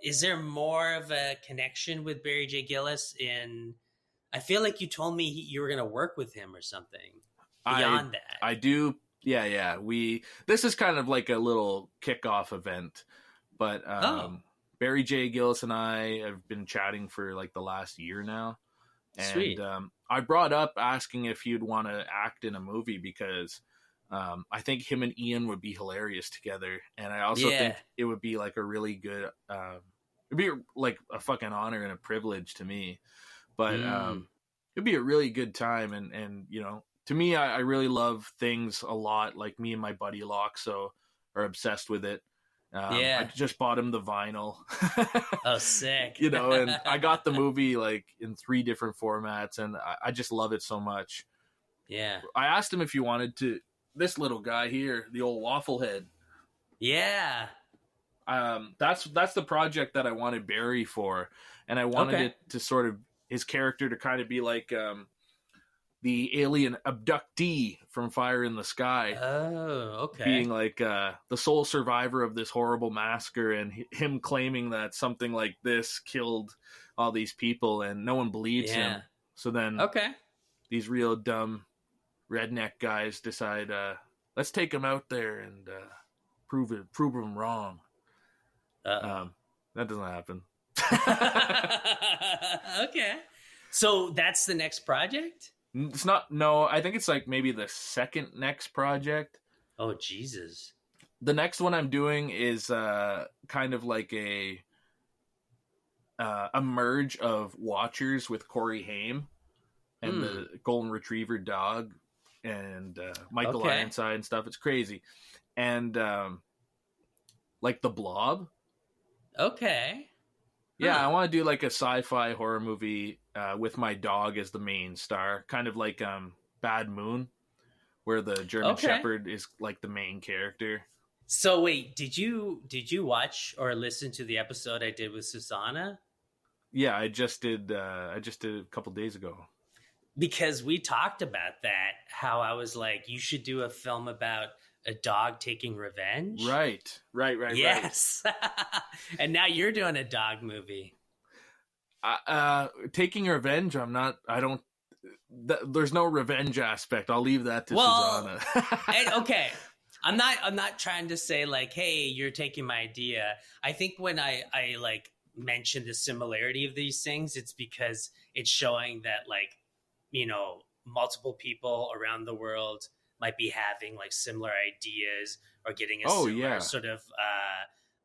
A: is there more of a connection with Barry J. Gillis? I feel like you told me you were going to work with him or something beyond that.
B: I do. Yeah. This is kind of like a little kickoff event, but Barry J. Gillis and I have been chatting for like the last year now. And
A: Sweet.
B: I brought up asking if he'd want to act in a movie because I think him and Ian would be hilarious together. And I also think it would be like a really good, it'd be like a fucking honor and a privilege to me. But it'd be a really good time. And you know, to me, I really love Things a lot. Like me and my buddy Loxo are obsessed with it. I just bought him the vinyl.
A: Oh, sick.
B: You know, and I got the movie like in 3 different formats, and I just love it so much.
A: Yeah.
B: I asked him if he wanted to, this little guy here, the old waffle head.
A: Yeah.
B: That's the project that I wanted Barry for, and I wanted it to sort of, his character to kind of be like the alien abductee from Fire in the Sky.
A: Oh, okay.
B: Being like the sole survivor of this horrible massacre, and him claiming that something like this killed all these people and no one believes him. So then these real dumb redneck guys decide, let's take him out there and prove him wrong. That doesn't happen.
A: Okay. So that's the next project?
B: It's not. No, I think it's like maybe the second next project.
A: Oh, Jesus.
B: The next one I'm doing is kind of like a merge of Watchers with Corey Haim and the Golden Retriever dog and Michael Ironside and stuff. It's crazy. And like The Blob.
A: Okay.
B: Yeah, I want to do like a sci-fi horror movie with my dog as the main star, kind of like Bad Moon, where the German Shepherd is like the main character.
A: So wait, did you watch or listen to the episode I did with Susanna?
B: Yeah, I just did a couple days ago.
A: Because we talked about that, how I was like, you should do a film about a dog taking revenge.
B: Right.
A: Yes. And now you're doing a dog movie.
B: Taking revenge, there's no revenge aspect. I'll leave that to Susanna.
A: Okay. I'm not trying to say like, hey, you're taking my idea. I think when I like mention the similarity of these things, it's because it's showing that like, you know, multiple people around the world might be having like similar ideas or getting a similar sort of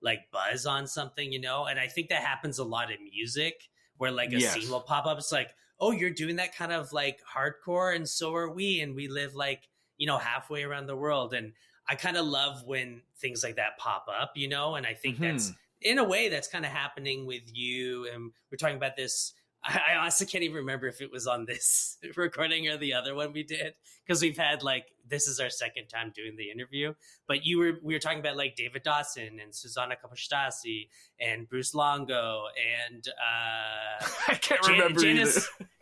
A: like buzz on something, you know? And I think that happens a lot in music where like a scene will pop up. It's like, oh, you're doing that kind of like hardcore and so are we. And we live like, you know, halfway around the world. And I kind of love when things like that pop up, you know? And I think that's in a way that's kind of happening with you. And we're talking about this. I honestly can't even remember if it was on this recording or the other one we did, because we've had like, this is our second time doing the interview, but we were talking about like David Dawson and Susanna Capostasi and Bruce Longo and
B: I can't remember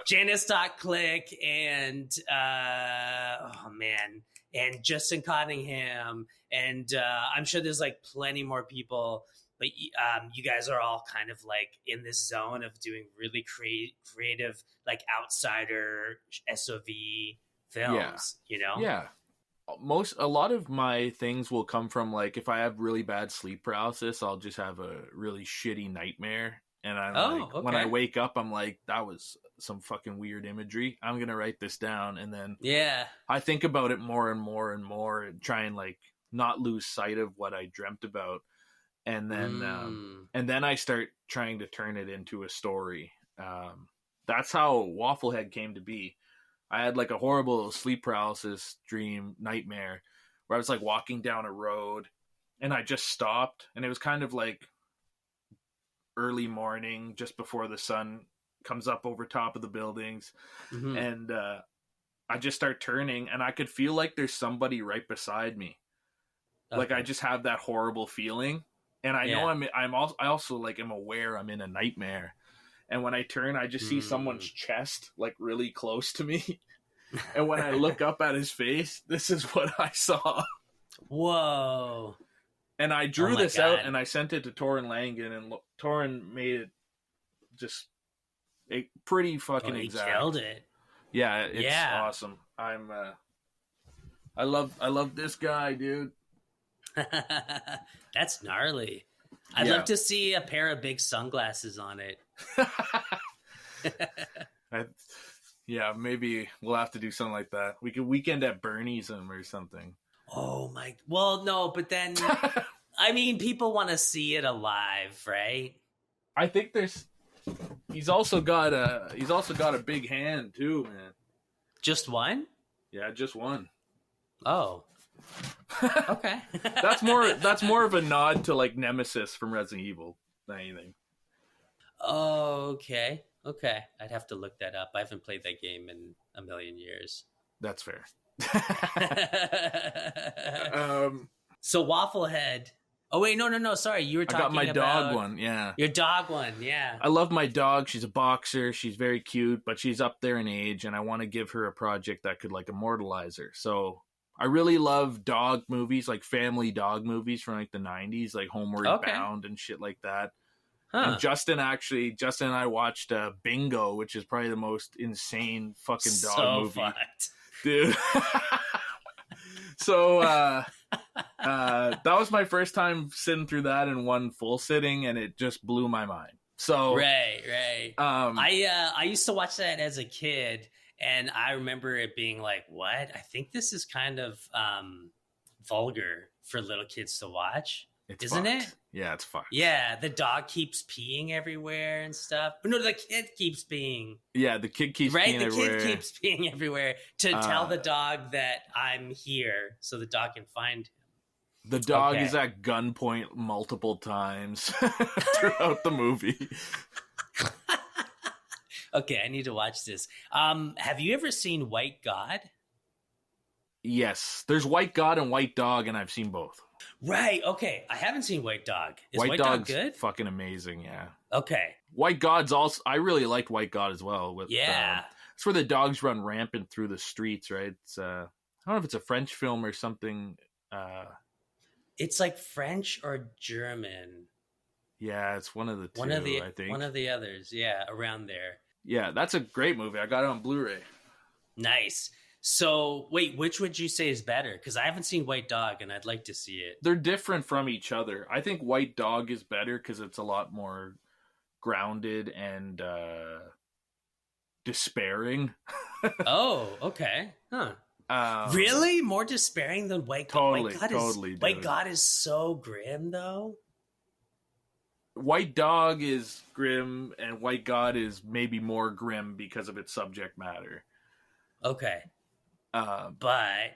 A: Janice.Click and and Justin Cottingham and I'm sure there's like plenty more people. But you guys are all kind of like in this zone of doing really creative, like outsider SOV films, you know?
B: Yeah. A lot of my things will come from like, if I have really bad sleep paralysis, I'll just have a really shitty nightmare. And I'm when I wake up, I'm like, that was some fucking weird imagery. I'm going to write this down. And then I think about it more and more and more and try and like not lose sight of what I dreamt about. And then I start trying to turn it into a story. That's how Wafflehead came to be. I had like a horrible sleep paralysis nightmare where I was like walking down a road and I just stopped, and it was kind of like early morning, just before the sun comes up over top of the buildings.
A: Mm-hmm.
B: And I just start turning, and I could feel like there's somebody right beside me.
A: Okay.
B: Like I just have that horrible feeling, and I know I also like am aware I'm in a nightmare. And when I turn, I just see someone's chest like really close to me. And when I look up at his face, this is what I saw.
A: Whoa.
B: And I drew this out and I sent it to Torrin Langan, and Torrin made it just pretty fucking exact.
A: He killed it.
B: Yeah, it's awesome. I love this guy, dude.
A: That's gnarly. I'd love to see a pair of big sunglasses on it.
B: Yeah, maybe we'll have to do something like that. We could weekend at Bernie's or something.
A: Oh my! Well, no, but then I mean, people want to see it alive, right?
B: I think he's also got a big hand too, man.
A: Just one?
B: Yeah, just one.
A: Oh. Okay.
B: That's more of a nod to like Nemesis from Resident Evil than anything.
A: Oh, okay. Okay. I'd have to look that up. I haven't played that game in a million years.
B: That's fair.
A: So Wafflehead. Oh wait, no. Sorry, you were talking about...
B: I got my dog one, yeah.
A: Your dog one, yeah.
B: I love my dog. She's a boxer. She's very cute, but she's up there in age, and I want to give her a project that could like immortalize her. So I really love dog movies, like family dog movies from like the 90s, like Homeward Bound and shit like that. Huh. And Justin and I watched Bingo, which is probably the most insane fucking dog movie.
A: Fucked.
B: Dude. So that was my first time sitting through that in one full sitting, and it just blew my mind. So
A: right. I used to watch that as a kid, and I remember it being like, what? I think this is kind of vulgar for little kids to watch. Isn't it?
B: Yeah, it's fucked.
A: Yeah, the dog keeps peeing everywhere and stuff. But no, the kid keeps peeing.
B: Yeah, the kid keeps peeing everywhere.
A: The kid keeps peeing everywhere to tell the dog that I'm here so the dog can find him.
B: The dog is at gunpoint multiple times throughout the movie.
A: Okay, I need to watch this. Have you ever seen White God?
B: Yes. There's White God and White Dog, and I've seen both.
A: Right, okay. I haven't seen White Dog. Is White Dog good?
B: Fucking amazing, yeah.
A: Okay.
B: White God's also... I really liked White God as well.
A: Yeah.
B: It's where the dogs run rampant through the streets, right? It's I don't know if it's a French film or something.
A: It's like French or German.
B: Yeah, it's one of the two, I think.
A: One of the others, yeah, around there.
B: Yeah, that's a great movie. I got it on Blu-ray.
A: Nice. So, wait, which would you say is better? Because I haven't seen White Dog, and I'd like to see it.
B: They're different from each other. I think White Dog is better because it's a lot more grounded and despairing.
A: Oh, okay. Huh. Really? More despairing than White God? White God is so grim, though?
B: White Dog is grim, and White God is maybe more grim because of its subject matter.
A: Okay. But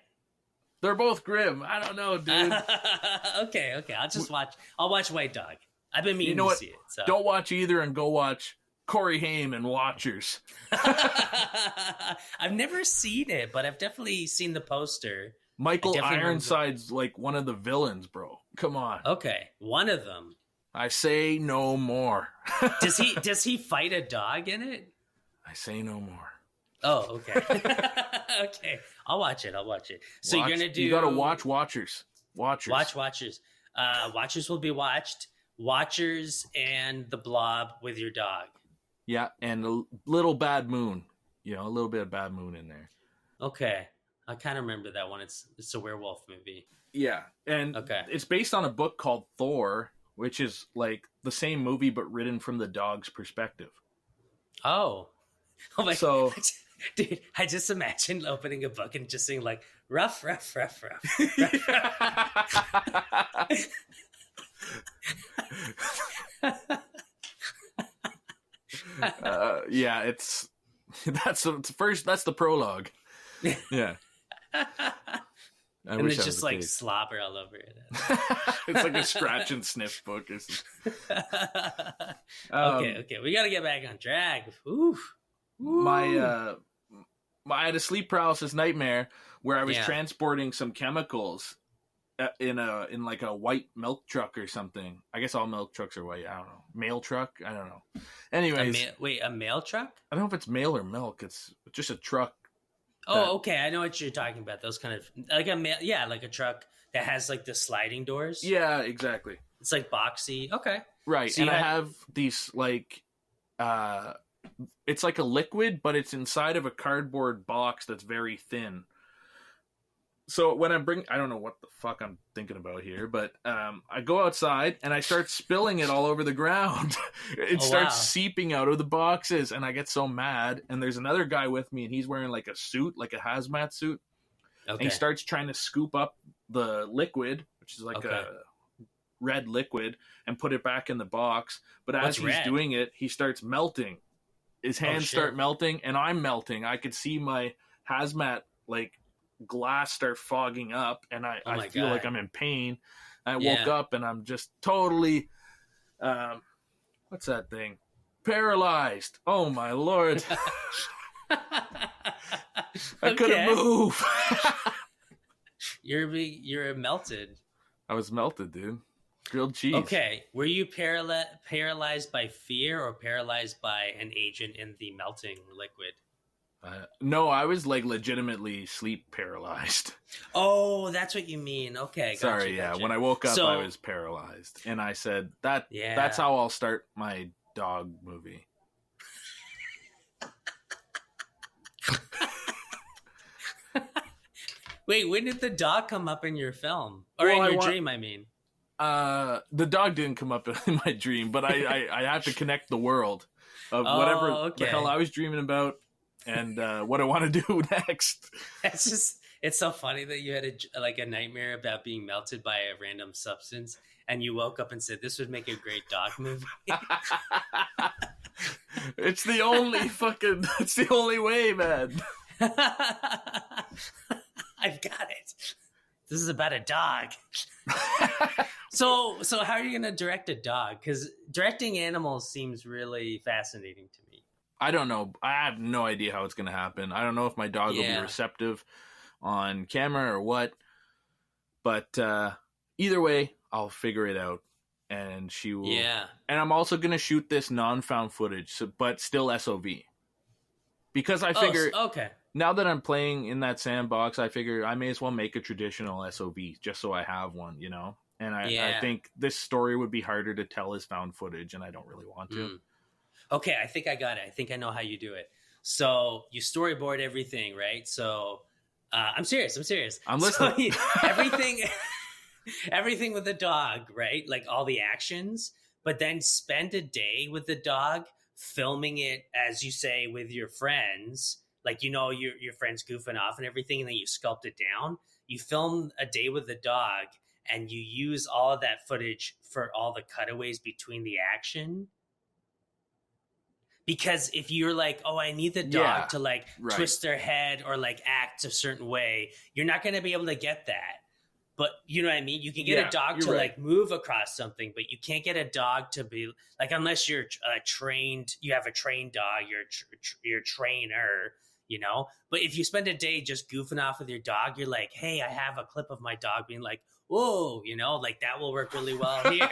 B: they're both grim. I don't know, dude.
A: Okay. I'll watch White Dog. I've been meaning to see it. So.
B: Don't watch either and go watch Corey Haim and Watchers.
A: I've never seen it, but I've definitely seen the poster.
B: Michael Ironside's like one of the villains, bro. Come on.
A: Okay, one of them.
B: I say no more.
A: Does he fight a dog in it?
B: I say no more.
A: Oh, okay. Okay. I'll watch it. So you're gonna do...
B: You gotta watch Watchers.
A: Watch Watchers. Watchers will be watched. Watchers and The Blob with your dog.
B: Yeah, and a little Bad Moon. You know, a little bit of Bad Moon in there.
A: Okay. I kind of remember that one. It's a werewolf movie.
B: Yeah, and it's based on a book called Thor, which is like the same movie but written from the dog's perspective.
A: Oh my God. Dude, I just imagined opening a book and just saying like, rough.
B: Yeah, that's the prologue. Yeah. I
A: And
B: wish
A: there's
B: that was
A: just
B: the
A: like
B: case.
A: slobber all over it.
B: It's like a scratch and sniff book.
A: Okay. We got to get back on track. Oof.
B: My I had a sleep paralysis nightmare where I was
A: Yeah.
B: transporting some chemicals in like a white milk truck or something. I guess all milk trucks are white. I don't know. Mail truck? I don't know. Anyways,
A: a mail truck?
B: I don't know if it's mail or milk. It's just a truck.
A: Oh, okay. I know what you're talking about. Those kind of like a mail, yeah, like a truck that has like the sliding doors.
B: Yeah, exactly.
A: It's like boxy. Okay.
B: Right.
A: So
B: and I have these like it's like a liquid, but it's inside of a cardboard box that's very thin. So when I don't know what the fuck I'm thinking about here, but I go outside and I start spilling it all over the ground. It starts seeping out of the boxes, and I get so mad. And there's another guy with me, and he's wearing like a suit, like a hazmat suit. Okay. And he starts trying to scoop up the liquid, which is like a red liquid, and put it back in the box. But as he's doing it, he starts melting. His hands start melting, and I'm melting. I could see my hazmat like glass start fogging up, and I feel like I'm in pain. I woke up and I'm just totally what's that thing, paralyzed. Oh my lord. I couldn't move.
A: You're melted.
B: I was melted, dude. Grilled cheese.
A: Okay, were you paralyzed by fear or paralyzed by an agent in the melting liquid?
B: No, I was like legitimately sleep paralyzed.
A: Oh, that's what you mean. Okay,
B: sorry.
A: Gotcha.
B: When I woke up, I was paralyzed, and I said that's how I'll start my dog movie.
A: Wait, when did the dog come up in your film or in your dream? I mean,
B: the dog didn't come up in my dream, but I have to connect the world of whatever the hell I was dreaming about. And what I want to do next.
A: It's so funny that you had a nightmare about being melted by a random substance, and you woke up and said, this would make a great dog movie.
B: It's the only way, man.
A: I've got it. This is about a dog. So how are you going to direct a dog? Because directing animals seems really fascinating to me.
B: I don't know. I have no idea how it's going to happen. I don't know if my dog will be receptive on camera or what. But either way, I'll figure it out. And she will. Yeah. And I'm also going to shoot this non-found footage, but still SOV. Because I figure, now that I'm playing in that sandbox, I figure I may as well make a traditional SOV just so I have one, you know? And I think this story would be harder to tell as found footage, and I don't really want to.
A: Okay, I think I got it. I think I know how you do it. So you storyboard everything, right? So I'm serious.
B: I'm listening.
A: So, everything with the dog, right? Like all the actions, but then spend a day with the dog filming it, as you say, with your friends. Like, you know, your friends goofing off and everything, and then you sculpt it down. You film a day with the dog, and you use all of that footage for all the cutaways between the action. Because if you're like, oh, I need the dog to like twist their head or like act a certain way, you're not going to be able to get that. But you know what I mean? You can get a dog to like move across something, but you can't get a dog to be like, unless you're trained, you have a trained dog, you're a trainer, you know? But if you spend a day just goofing off with your dog, you're like, hey, I have a clip of my dog being like, whoa, you know, like that will work really well here.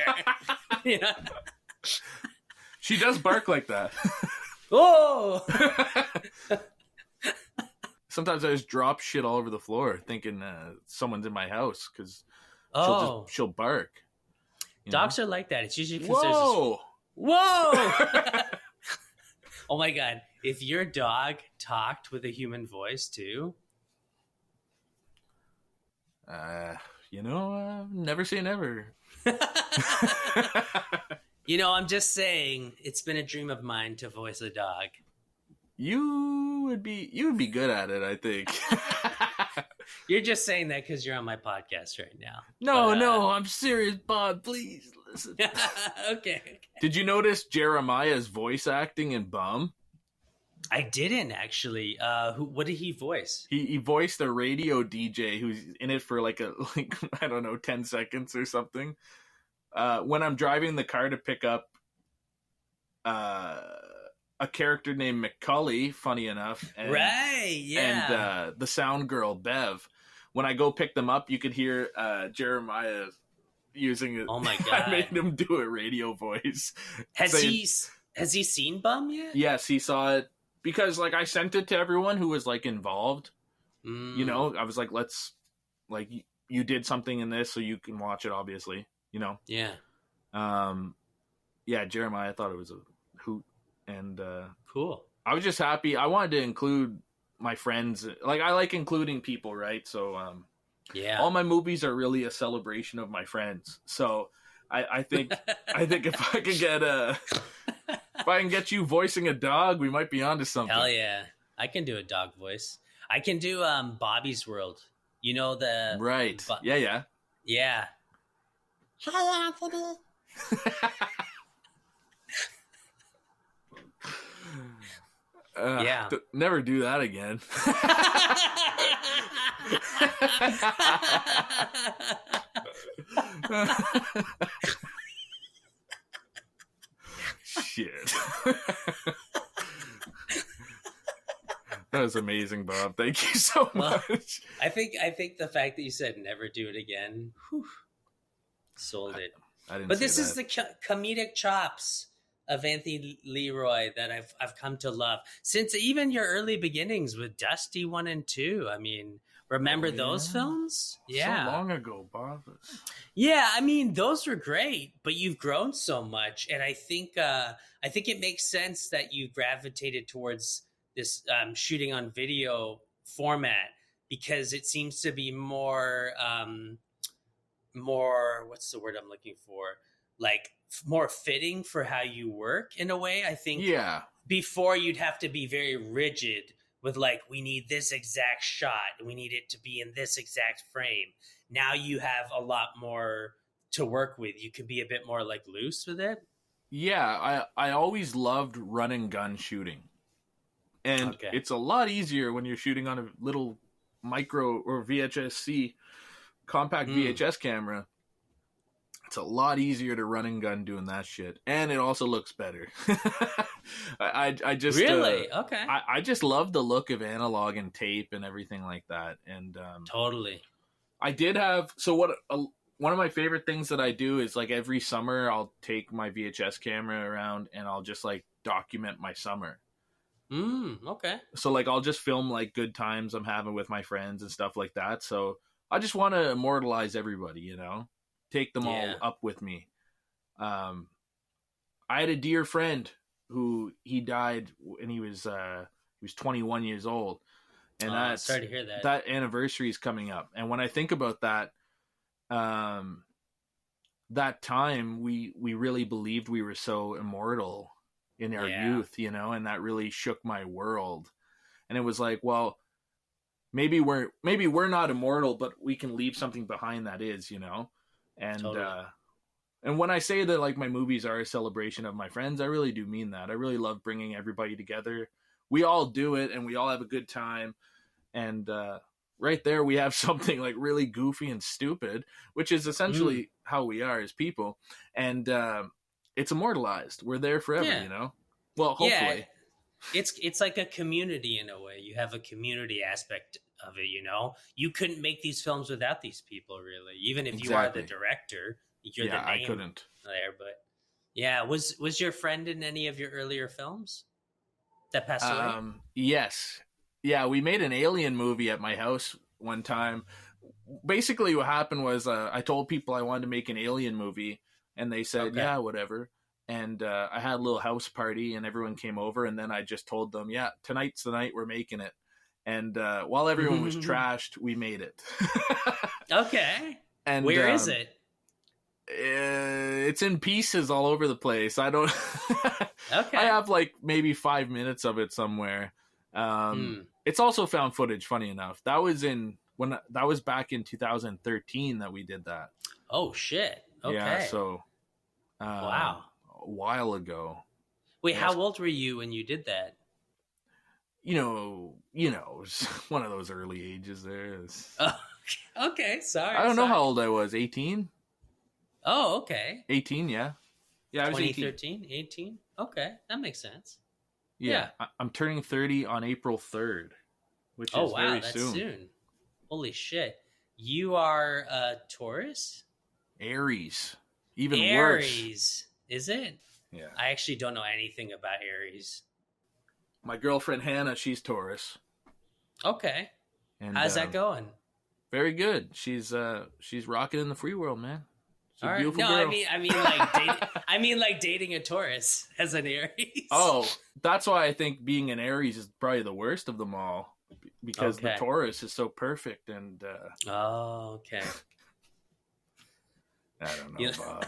A: You know?
B: She does bark like that.
A: Oh!
B: Sometimes I just drop shit all over the floor thinking someone's in my house because she'll bark.
A: Dogs are like that. It's usually because
B: Whoa!
A: Oh my God. If your dog talked with a human voice too.
B: Never say never.
A: You know, I'm just saying, it's been a dream of mine to voice a dog.
B: You would be good at it, I think.
A: You're just saying that because you're on my podcast right now.
B: No, I'm serious, Bob. Please listen.
A: Okay.
B: Did you notice Jeremiah's voice acting in Bum?
A: I didn't actually. What did he voice?
B: He voiced a radio DJ who's in it for like I don't know, 10 seconds or something. When I'm driving the car to pick up a character named McCully, funny enough, and, and the sound girl Bev. When I go pick them up, you could hear Jeremiah using it.
A: Oh my god!
B: I made him do a radio voice.
A: Has he seen Bum yet?
B: Yes, he saw it because like I sent it to everyone who was like involved. You know, I was like, let's like you did something in this, so you can watch it. Obviously, you know.
A: Yeah.
B: Yeah, Jeremiah thought it was a hoot, and
A: cool.
B: I was just happy. I wanted to include my friends. Like I like including people, right? So all my movies are really a celebration of my friends. So I think if I can get you voicing a dog, we might be onto something.
A: Hell yeah, I can do a dog voice. I can do Bobby's World. You know the
B: right? Yeah.
C: Hi, Anthony.
A: Yeah.
B: Never do that again. Shit. That was amazing, Bob. Thank you so much.
A: I think the fact that you said never do it again, sold it.
B: I didn't.
A: But this is the comedic chops of Anthony Leroy that I've come to love since even your early beginnings with Dusty 1 and 2. I mean, remember those films? Yeah,
B: so long ago, Bob.
A: Yeah, I mean, those were great, but you've grown so much, and I think it makes sense that you gravitated towards this shooting on video format because it seems to be more what's the word I'm looking for? Like more fitting for how you work in a way. I think before you'd have to be very rigid with like, we need this exact shot. We need it to be in this exact frame. Now you have a lot more to work with. You can be a bit more like loose with it.
B: Yeah. I always loved run and gun shooting. And it's a lot easier when you're shooting on a little micro or VHS-C compact VHS camera. It's a lot easier to run and gun doing that shit, and it also looks better. I just
A: really okay.
B: I just love the look of analog and tape and everything like that. And
A: totally,
B: I did have one of my favorite things that I do is like every summer I'll take my VHS camera around and I'll just like document my summer.
A: Okay.
B: So like I'll just film like good times I'm having with my friends and stuff like that. So I just want to immortalize everybody, you know. Take them all up with me. I had a dear friend who he died when he was 21 years old, and that's
A: sorry to hear that.
B: That anniversary is coming up. And when I think about that, that time we really believed we were so immortal in our youth, you know, and that really shook my world. And it was like, well, maybe we're not immortal, but we can leave something behind that is, you know. And totally. And when I say that like my movies are a celebration of my friends, I really do mean that. I really love bringing everybody together. We all do it and we all have a good time. And right there we have something like really goofy and stupid, which is essentially how we are as people. And it's immortalized. We're there forever, you know? Well, hopefully.
A: Yeah. It's like a community in a way. You have a community aspect of it, you know? You couldn't make these films without these people, really. Even if you are the director, you're the name
B: I couldn't.
A: There. But yeah, was your friend in any of your earlier films that passed away?
B: Yes. Yeah, we made an alien movie at my house one time. Basically what happened was I told people I wanted to make an alien movie, and they said, yeah, whatever. And I had a little house party, and everyone came over, and then I just told them, yeah, tonight's the night we're making it. And while everyone was trashed, we made it.
A: Okay.
B: And
A: where is it?
B: It's in pieces all over the place. I don't.
A: Okay.
B: I have like maybe 5 minutes of it somewhere. It's also found footage. Funny enough, that was back in 2013 that we did that.
A: Oh shit! Okay.
B: Yeah. So.
A: Wow.
B: A while ago.
A: Wait, how old were you when you did that?
B: it's one of those early ages there.
A: Oh, okay. Sorry.
B: I don't know how old I was. 18?
A: Oh, okay.
B: 18, yeah. Yeah, I was
A: 2013, 18. Okay, that makes sense.
B: Yeah. I'm turning 30 on April 3rd, which is very
A: that's
B: soon.
A: soon. Holy shit. You are a Taurus?
B: Aries. Even
A: Aries.
B: worse.
A: Is it?
B: Yeah.
A: I actually don't know anything about Aries.
B: My girlfriend Hannah, she's Taurus.
A: Okay.
B: And
A: how's that going?
B: Very good. She's rocking in the free world, man. She's a beautiful girl.
A: I mean like dating a Taurus as an Aries.
B: Oh, that's why I think being an Aries is probably the worst of them all, because the Taurus is so perfect and
A: Oh, okay.
B: I don't know, Bob.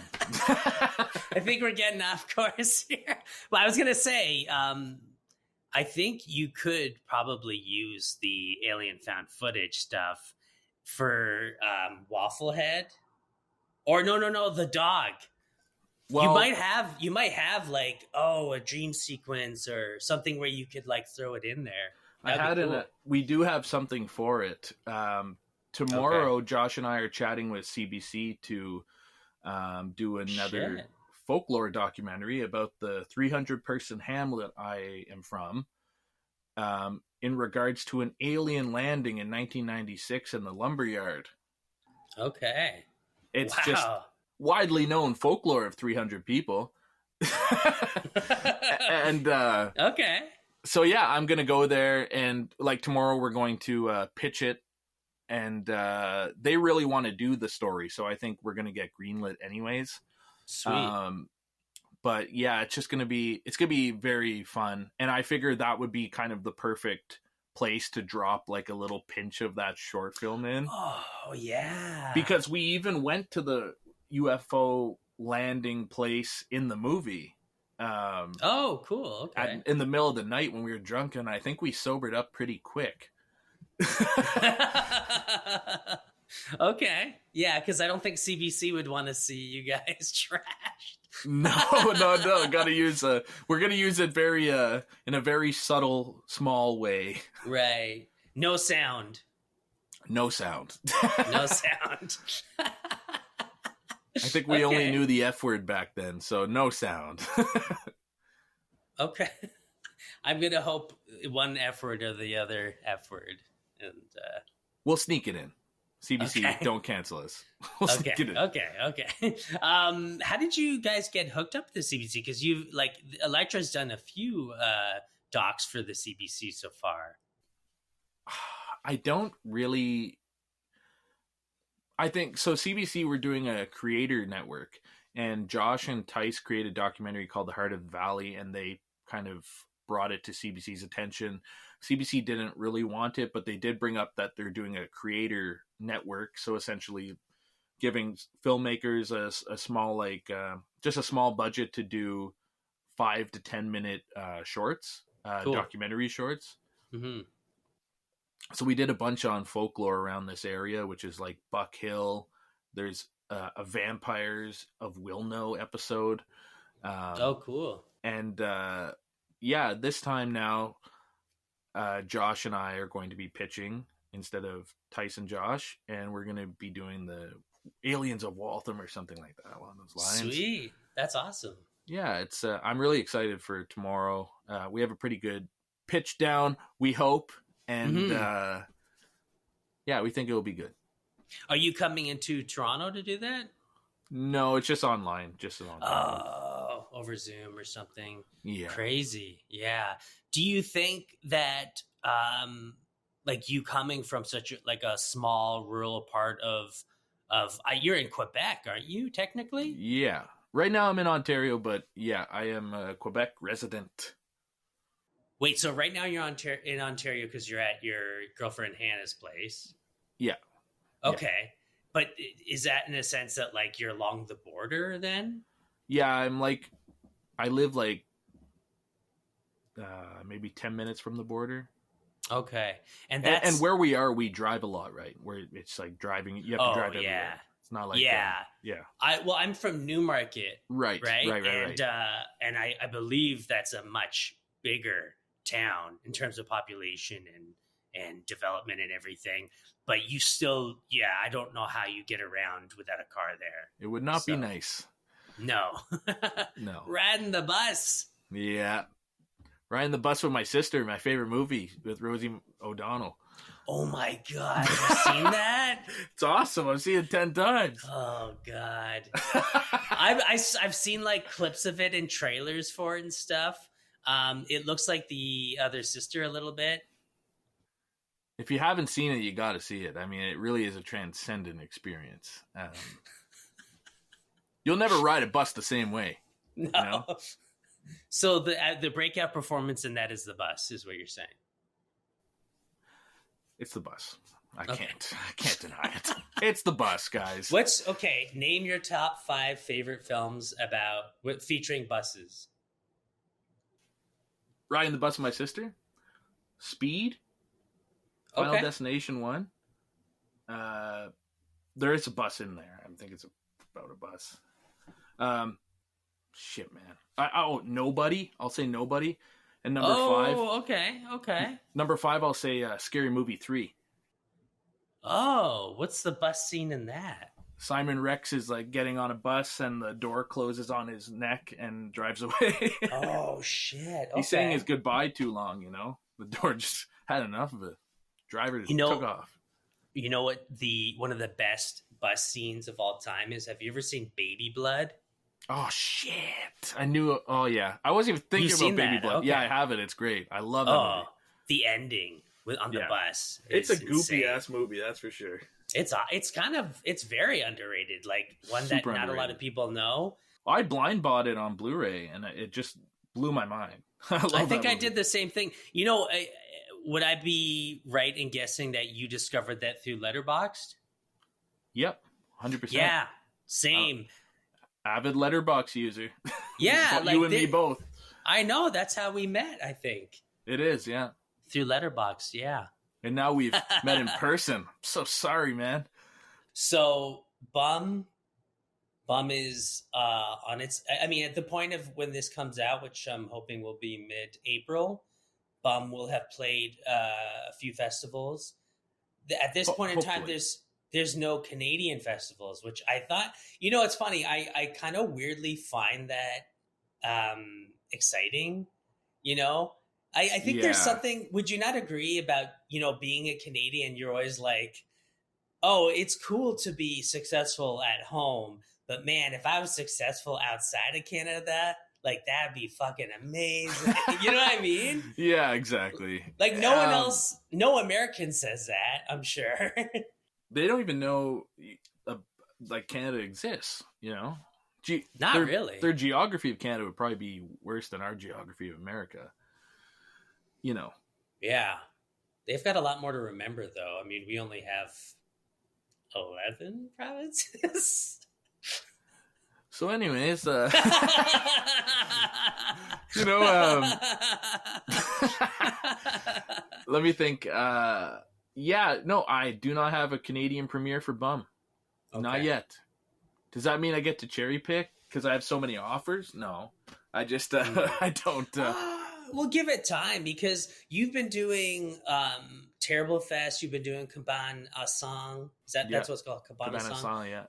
A: I think we're getting off course here. Well, I was gonna say, I think you could probably use the alien found footage stuff for Wafflehead, or no, the dog. Well, you might have like a dream sequence or something where you could like throw it in there.
B: We do have something for it. Tomorrow, Josh and I are chatting with CBC to do another folklore documentary about the 300-person hamlet I am from, in regards to an alien landing in 1996 in the lumberyard.
A: Okay.
B: It's just widely known folklore of 300 people. And
A: okay.
B: So yeah, I'm going to go there, and like tomorrow we're going to pitch it. And they really want to do the story, so I think we're going to get greenlit anyways.
A: Sweet.
B: But yeah, it's going to be very fun. And I figured that would be kind of the perfect place to drop like a little pinch of that short film in.
A: Oh, yeah.
B: Because we even went to the UFO landing place in the movie.
A: Oh, cool. Okay.
B: In the middle of the night when we were drunk, and I think we sobered up pretty quick.
A: Okay. Yeah, because I don't think CBC would want to see you guys trashed.
B: No. We're gonna use it very in a very subtle, small way.
A: Right. No sound.
B: No sound.
A: No sound.
B: I think we only knew the F word back then, so no sound.
A: Okay. I'm gonna hope one F word or the other F word. And
B: we'll sneak it in. CBC, don't cancel us. We'll sneak it in.
A: Okay. How did you guys get hooked up to the CBC? Because Elytra's done a few docs for the CBC so far.
B: I don't really. I think so. CBC, we're doing a creator network, and Josh and Tice created a documentary called The Heart of the Valley, and they kind of brought it to CBC's attention. CBC didn't really want it, but they did bring up that they're doing a creator network. So essentially giving filmmakers a small, just a small budget to do 5 to 10 minute shorts, cool. Documentary shorts.
A: Mm-hmm.
B: So we did a bunch on folklore around this area, which is like Buck Hill. There's a Vampires of Wilno episode.
A: Cool.
B: And this time now, Josh and I are going to be pitching instead of Tyson Josh, and we're going to be doing the Aliens of Waltham or something like that along those lines.
A: Sweet. That's awesome.
B: Yeah, it's I'm really excited for tomorrow. We have a pretty good pitch down, we hope, and we think it will be good.
A: Are you coming into Toronto to do that?
B: No, it's just online.
A: Oh, over Zoom or something.
B: Yeah. Crazy.
A: Yeah. Do you think that you coming from such a small rural part of you're in Quebec, aren't you, technically?
B: Yeah. Right now I'm in Ontario, but yeah, I am a Quebec resident.
A: Wait, so right now you're in Ontario because you're at your girlfriend Hannah's place?
B: Yeah.
A: Okay. Yeah. But is that in a sense that you're along the border then?
B: Yeah, I live maybe 10 minutes from the border.
A: Okay. And
B: where we are, we drive a lot, right? Where it's like driving, you have to drive everywhere. It's not like
A: I'm from Newmarket.
B: Right.
A: And I believe that's a much bigger town in terms of population and development and everything. But you still, I don't know how you get around without a car there.
B: It would not be nice.
A: No.
B: No.
A: Riding the bus.
B: Yeah. Riding the bus with my sister, my favorite movie with Rosie O'Donnell.
A: Oh my God. Have you seen that?
B: It's awesome. I've seen it 10 times.
A: Oh God. I've seen like clips of it in trailers for it and stuff. It looks like the other sister a little bit.
B: If you haven't seen it, you got to see it. I mean, it really is a transcendent experience. You'll never ride a bus the same way.
A: No.
B: You know?
A: So the breakout performance in that is the bus, is what you're saying.
B: It's the bus. I can't deny it. It's the bus, guys.
A: Name your top 5 favorite films featuring buses.
B: Riding the bus with my sister. Speed. Final Destination 1. There is a bus in there. I think it's about a bus. Shit, man. Nobody. I'll say Nobody. And number 5.
A: Oh, okay.
B: Number 5, I'll say Scary Movie 3.
A: Oh, what's the bus scene in that?
B: Simon Rex is like getting on a bus and the door closes on his neck and drives away.
A: Oh, shit. Okay.
B: He's saying his goodbye too long, you know? The door just had enough of it. Driver just took off.
A: You know what one of the best bus scenes of all time is? Have you ever seen Baby Blood?
B: Oh, shit. I knew. Oh, yeah. I wasn't even thinking about Baby Blood. Okay. Yeah, I have it. It's great. I love that movie.
A: The ending on the bus.
B: It's a goofy-ass movie, that's for sure.
A: It's very underrated. Like, one that not a lot of people know.
B: I blind bought it on Blu-ray, and it just blew my mind.
A: I think I did the same thing. You know, would I be right in guessing that you discovered that through Letterboxd?
B: Yep, 100%.
A: Yeah, same.
B: Avid Letterboxd user.
A: Yeah,
B: you and me both.
A: I know, that's how we met, I think.
B: It is, yeah.
A: Through Letterboxd, yeah.
B: And now we've met in person. I'm so sorry, man.
A: So, Bum is on its... I mean, at the point of when this comes out, which I'm hoping will be mid-April, Bum will have played a few festivals. At this point in time, there's no Canadian festivals, which I thought... You know, it's funny. I kind of weirdly find that exciting, you know? I think there's something... Would you not agree about, you know, being a Canadian, you're always like, oh, it's cool to be successful at home, but man, if I was successful outside of Canada... Like, that'd be fucking amazing. You know what I mean?
B: Yeah, exactly.
A: Like, no American says that, I'm sure.
B: They don't even know, like, Canada exists, you know?
A: Really.
B: Their geography of Canada would probably be worse than our geography of America. You know.
A: Yeah. They've got a lot more to remember, though. I mean, we only have 11 provinces.
B: So anyways, you know, let me think. I do not have a Canadian premiere for Bum. Okay. Not yet. Does that mean I get to cherry pick because I have so many offers? No, I just, I don't.
A: Well, give it time because you've been doing Terrible Fest. You've been doing Cabane à Song. That's what's called Cabane à Song?
B: Yeah.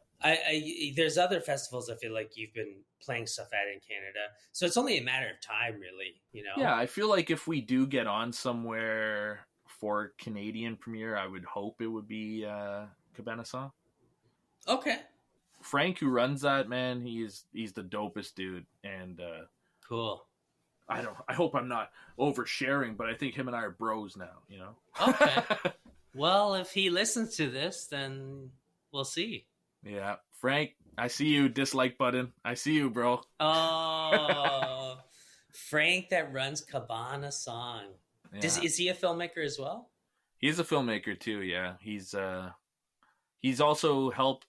A: There's other festivals I feel like you've been playing stuff at in Canada. So it's only a matter of time, really, you know?
B: Yeah, I feel like if we do get on somewhere for Canadian premiere, I would hope it would be Cabane à Song.
A: Okay.
B: Frank, who runs that, man, he's the dopest dude. And
A: cool.
B: I hope I'm not oversharing, but I think him and I are bros now, you know?
A: Okay. Well, if he listens to this, then we'll see.
B: Yeah. Frank, I see you, dislike button. I see you, bro.
A: Oh, Frank that runs Cabane à Song. Yeah. Is he a filmmaker as well?
B: He's a filmmaker too, yeah. He's also helped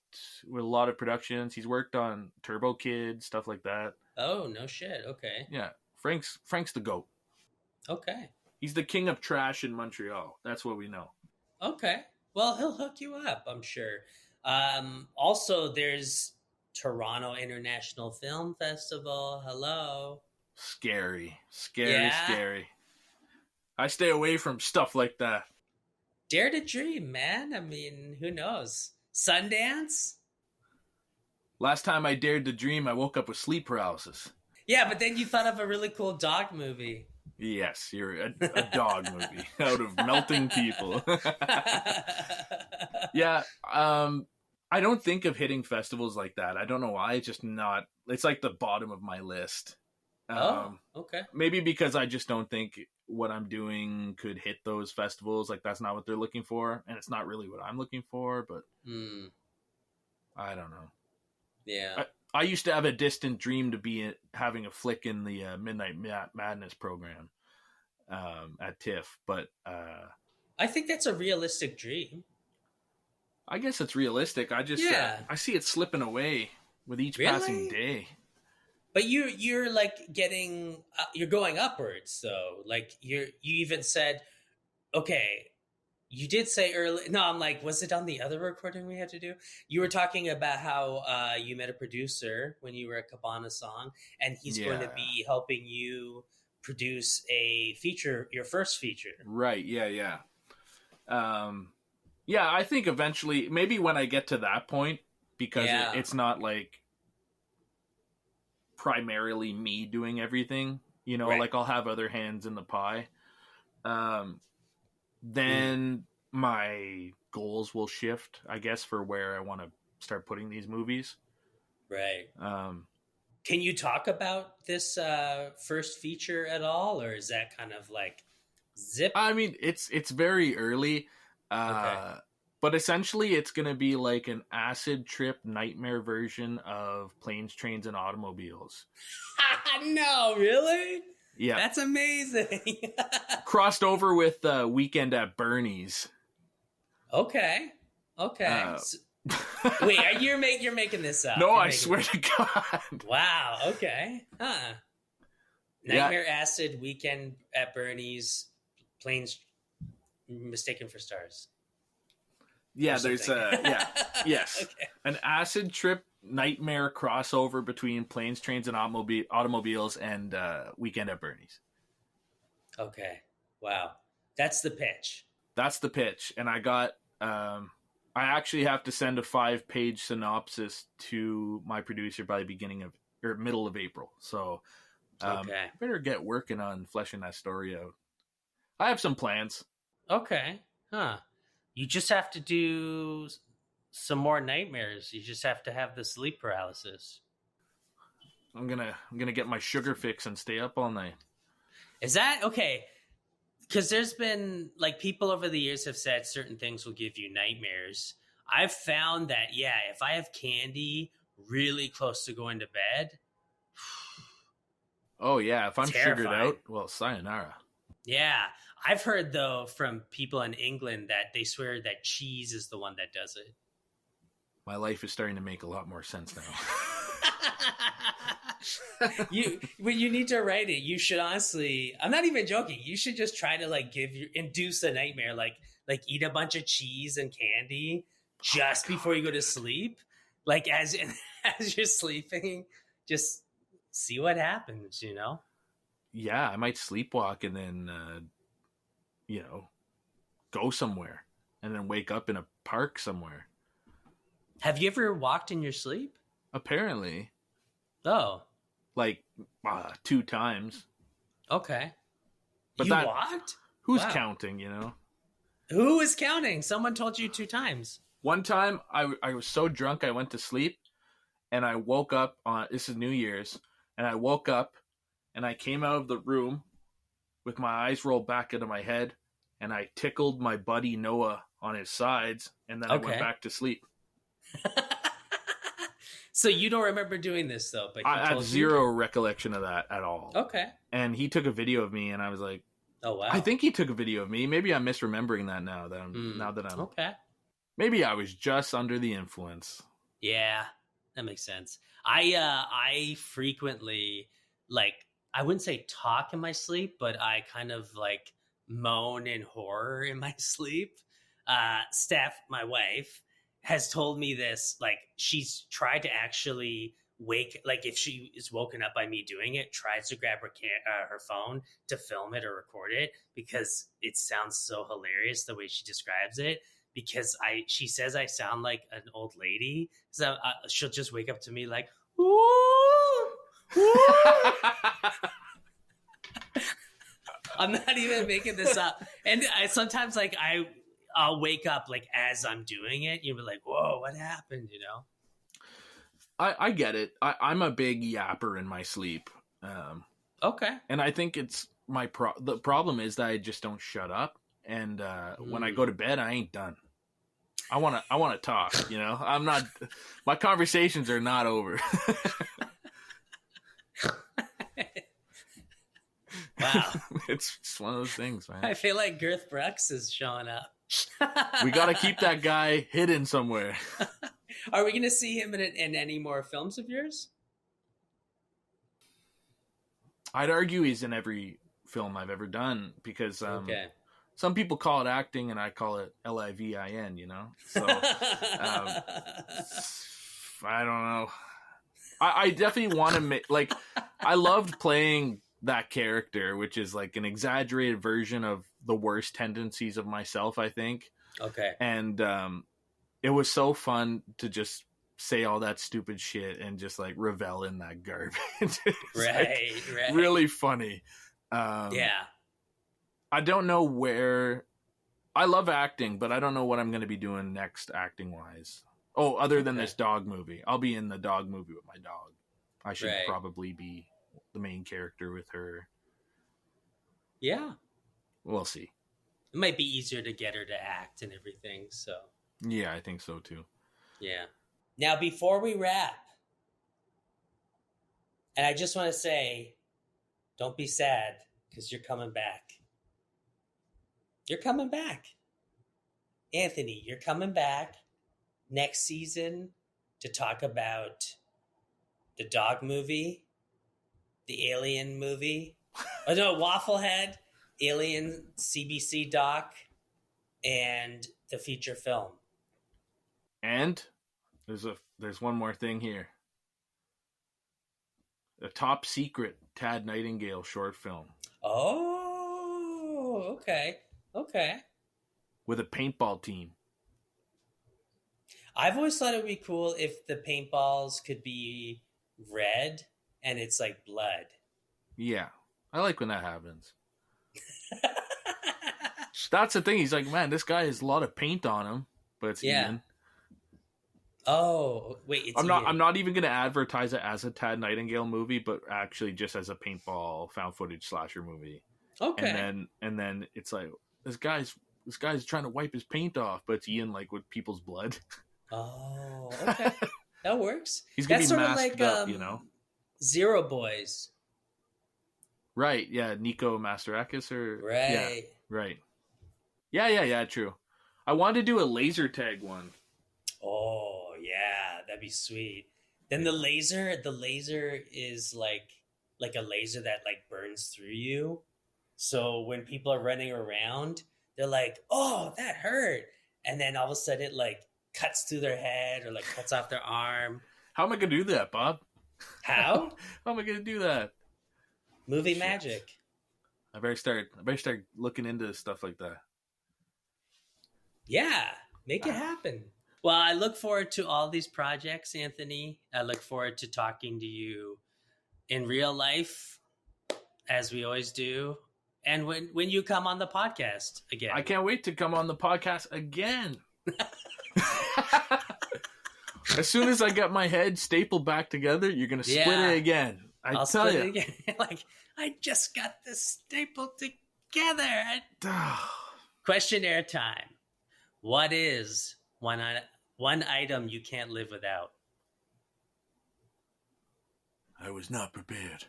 B: with a lot of productions. He's worked on Turbo Kid, stuff like that.
A: Oh, no shit. Okay.
B: Yeah. Frank's the GOAT.
A: Okay.
B: He's the king of trash in Montreal. That's what we know.
A: Okay. Well, he'll hook you up, I'm sure. Also, there's Toronto International Film Festival. Hello.
B: Scary. I stay away from stuff like that.
A: Dare to dream, man. I mean, who knows? Sundance?
B: Last time I dared to dream, I woke up with sleep paralysis.
A: Yeah, but then you thought of a really cool dog movie.
B: Yes, you're a dog movie out of melting people. Yeah, I don't think of hitting festivals like that. I don't know why. It's just not. It's like the bottom of my list.
A: Okay.
B: Maybe because I just don't think what I'm doing could hit those festivals. Like, that's not what they're looking for, and it's not really what I'm looking for. But I don't know.
A: Yeah.
B: I used to have a distant dream to be having a flick in the Midnight Madness program at TIFF, but
A: I think that's a realistic dream.
B: I guess it's realistic. I just I see it slipping away with each passing day.
A: But you're like getting you're going upwards though. Like you even said, okay, you did say early. No, I'm like, was it on the other recording we had to do? You were talking about how you met a producer when you were at Cabana Song, and he's going to be helping you produce a feature, your first feature.
B: Right. Yeah. Yeah, I think eventually, maybe when I get to that point, because it's not like primarily me doing everything, you know, like I'll have other hands in the pie. Then my goals will shift, I guess, for where I want to start putting these movies.
A: Right. Can you talk about this first feature at all, or is that kind of like zip?
B: I mean, it's very early, but essentially it's going to be like an acid trip nightmare version of Planes, Trains, and Automobiles.
A: No, really?
B: Yeah.
A: That's amazing.
B: Crossed over with Weekend at Bernie's.
A: Okay. Wait, you're making this up?
B: No, I swear to God.
A: Wow. Okay. Nightmare Acid, Weekend at Bernie's, Planes Mistaken for Stars.
B: Yeah, there's yes, okay. An acid trip nightmare crossover between Planes, Trains, and Automobiles and Weekend at Bernie's.
A: Okay. Wow. That's the pitch.
B: And I got I actually have to send a 5-page synopsis to my producer by the beginning of or middle of April. So better get working on fleshing that story out. I have some plans.
A: Okay. You just have to do some more nightmares. You just have to have the sleep paralysis.
B: I'm gonna get my sugar fix and stay up all night.
A: Is that okay? Because there's been like people over the years have said certain things will give you nightmares. I've found that if I have candy really close to going to bed.
B: Oh yeah, if I'm
A: terrifying.
B: Sugared out, well, sayonara.
A: Yeah. I've heard, though, from people in England that they swear that cheese is the one that does it.
B: My life is starting to make a lot more sense now.
A: When you need to write it, you should honestly, I'm not even joking, you should just try to like induce a nightmare, like eat a bunch of cheese and candy just before you go to sleep. Like as you're sleeping, just see what happens, you know?
B: Yeah, I might sleepwalk and then... go somewhere and then wake up in a park somewhere.
A: Have you ever walked in your sleep?
B: Apparently.
A: Oh.
B: Like 2 times.
A: Okay.
B: But
A: you walked?
B: Who's counting, you know?
A: Who is counting? Someone told you 2 times.
B: One time I was so drunk I went to sleep and I woke up this is New Year's, and I woke up and I came out of the room with my eyes rolled back into my head, and I tickled my buddy Noah on his sides, and then I went back to sleep.
A: So you don't remember doing this, though? But
B: I have zero recollection of that at all.
A: Okay.
B: And he took a video of me, and I was like,
A: oh, wow.
B: I think he took a video of me. Maybe I'm misremembering that now that I'm...
A: Okay.
B: Maybe I was just under the influence.
A: Yeah, that makes sense. I frequently, I wouldn't say talk in my sleep, but I kind of moan in horror in my sleep. Steph, my wife, has told me this. She's tried to actually if she is woken up by me doing it, tries to grab her phone to film it or record it, because it sounds so hilarious the way she describes it. Because she says I sound like an old lady, so she'll just wake up to me like, "Ooh, ooh." I'm not even making this up. And sometimes like I'll wake up like as I'm doing it. You'll be like, "Whoa, what happened?" You know.
B: I get it. I'm a big yapper in my sleep.
A: Okay.
B: And I think it's the problem is that I just don't shut up. And when I go to bed, I ain't done. I want to talk, you know. I'm not. My conversations are not over.
A: Wow.
B: It's one of those things, man.
A: I feel like Girth Brooks is showing up.
B: We got to keep that guy hidden somewhere.
A: Are we going to see him in any more films of yours?
B: I'd argue he's in every film I've ever done, because some people call it acting and I call it LIVIN, you know? So I don't know. I definitely want to make, like, I loved playing that character, which is like an exaggerated version of the worst tendencies of myself, I think.
A: Okay.
B: And it was so fun to just say all that stupid shit and just like revel in that garbage.
A: Right.
B: Really funny.
A: Yeah.
B: I don't know where. I love acting, but I don't know what I'm going to be doing next acting wise. Oh, other than this dog movie. I'll be in the dog movie with my dog. I should probably be the main character with her.
A: Yeah.
B: We'll see.
A: It might be easier to get her to act and everything, so.
B: Yeah, I think so too.
A: Yeah. Now, before we wrap, and I just want to say, don't be sad, because you're coming back. You're coming back. Anthony, you're coming back next season to talk about the dog movie, the alien movie, Wafflehead, alien CBC doc, and the feature film.
B: And there's one more thing here. A top secret Tad Nightingale short film.
A: Oh, okay.
B: With a paintball team.
A: I've always thought it would be cool if the paintballs could be red and it's like blood.
B: Yeah. I like when that happens. That's the thing. He's like, man, this guy has a lot of paint on him, but it's Ian.
A: Oh, wait, it's
B: I'm not even going to advertise it as a Tad Nightingale movie, but actually just as a paintball found footage slasher movie.
A: Okay.
B: And then it's like, this guy's trying to wipe his paint off, but it's Ian like with people's blood.
A: Oh, okay. That works.
B: He's going to be masked up, you know?
A: Zero Boys.
B: Right, yeah, Nico Masterakis or...
A: Right.
B: Yeah, right. Yeah, true. I wanted to do a laser tag one.
A: Oh, yeah, that'd be sweet. Then the laser is like a laser that like burns through you. So when people are running around, they're like, "Oh, that hurt." And then all of a sudden it like cuts through their head or like cuts off their arm.
B: How am I going to do that, Bob?
A: How?
B: How am I going to do that?
A: Movie magic.
B: I better start looking into stuff like that.
A: Yeah, make it happen. Well, I look forward to all these projects, Anthony. I look forward to talking to you in real life, as we always do. And when you come on the podcast again.
B: I can't wait to come on the podcast again. As soon as I get my head stapled back together, you're going to split it again. I'll tell you.
A: Again. Like, I just got this stapled together. Questionnaire time. What is one item you can't live without?
B: I was not prepared.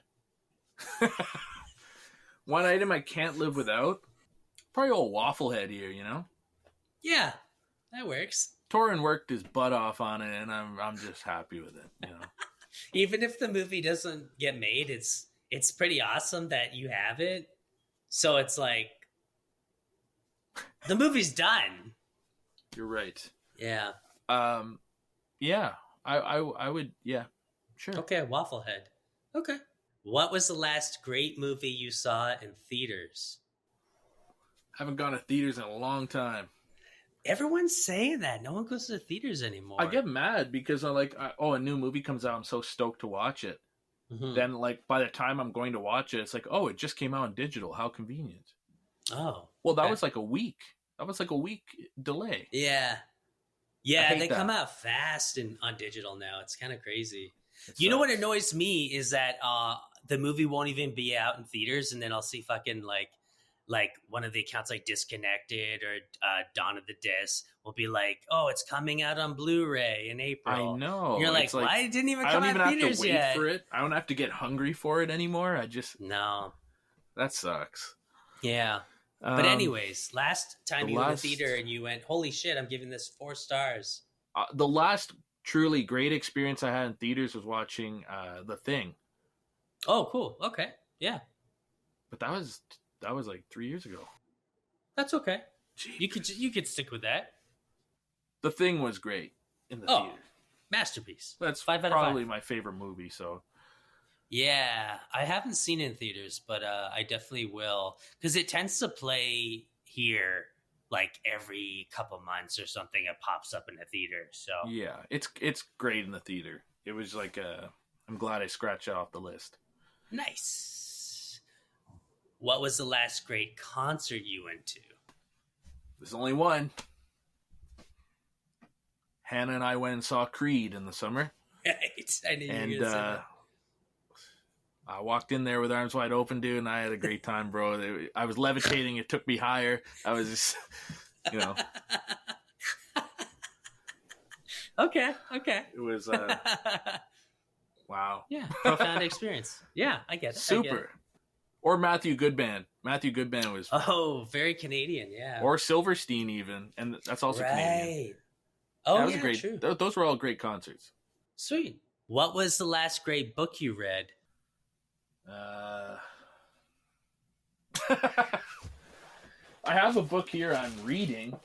B: One item I can't live without? Probably old Wafflehead here, you know?
A: Yeah, that works.
B: Torrin worked his butt off on it, and I'm just happy with it, you know?
A: Even if the movie doesn't get made, it's pretty awesome that you have it. So it's like, the movie's done.
B: You're right.
A: Yeah.
B: Yeah. I would, yeah. Sure.
A: Okay, Waffle Head. Okay. What was the last great movie you saw in theaters?
B: Haven't gone to theaters in a long time.
A: Everyone's saying that. No one goes to the theaters anymore.
B: I get mad because a new movie comes out. I'm so stoked to watch it. Mm-hmm. Then, like, by the time I'm going to watch it, it's like, oh, it just came out in digital. How convenient.
A: Oh.
B: Well, that was like a week. That was like a week delay.
A: Yeah. Yeah, they come out fast and on digital now. It's kind of crazy. You know what annoys me is that the movie won't even be out in theaters, and then I'll see fucking like one of the accounts like Disconnected or Dawn of the Disc will be like, oh, it's coming out on Blu-ray in April.
B: I know.
A: And you're like, why it didn't even come out in theaters yet? I don't even have to wait
B: for it. I don't have to get hungry for it anymore.
A: No.
B: That sucks.
A: Yeah. But anyways, last time you were in the theater and you went, holy shit, I'm giving this 4 stars.
B: The last truly great experience I had in theaters was watching The Thing.
A: Oh, cool. Okay. Yeah.
B: But that was like 3 years ago.
A: That's okay. Jeez. You could stick with that.
B: The Thing was great in the theater.
A: Masterpiece.
B: That's
A: 5 out of 5.
B: Probably my favorite movie, so...
A: Yeah, I haven't seen it in theaters, but I definitely will, because it tends to play here like every couple months or something. It pops up in the theater. So
B: yeah, it's great in the theater. It was like I'm glad I scratched it off the list.
A: Nice. What was the last great concert you went to?
B: There's only one. Hannah and I went and saw Creed in the summer.
A: Right. I knew you were going to say that.
B: I walked in there with arms wide open, dude, and I had a great time, bro. I was levitating. It took me higher. I was just,
A: Okay.
B: It was, wow.
A: Yeah, profound experience. Yeah, I get it.
B: Super. Or Matthew Goodband. Matthew Goodband was...
A: Oh, very Canadian, yeah.
B: Or Silverstein, even. And that's also Canadian.
A: Oh,
B: that was great.
A: True.
B: Those were all great concerts.
A: Sweet. What was the last great book you read?
B: I have a book here I'm reading.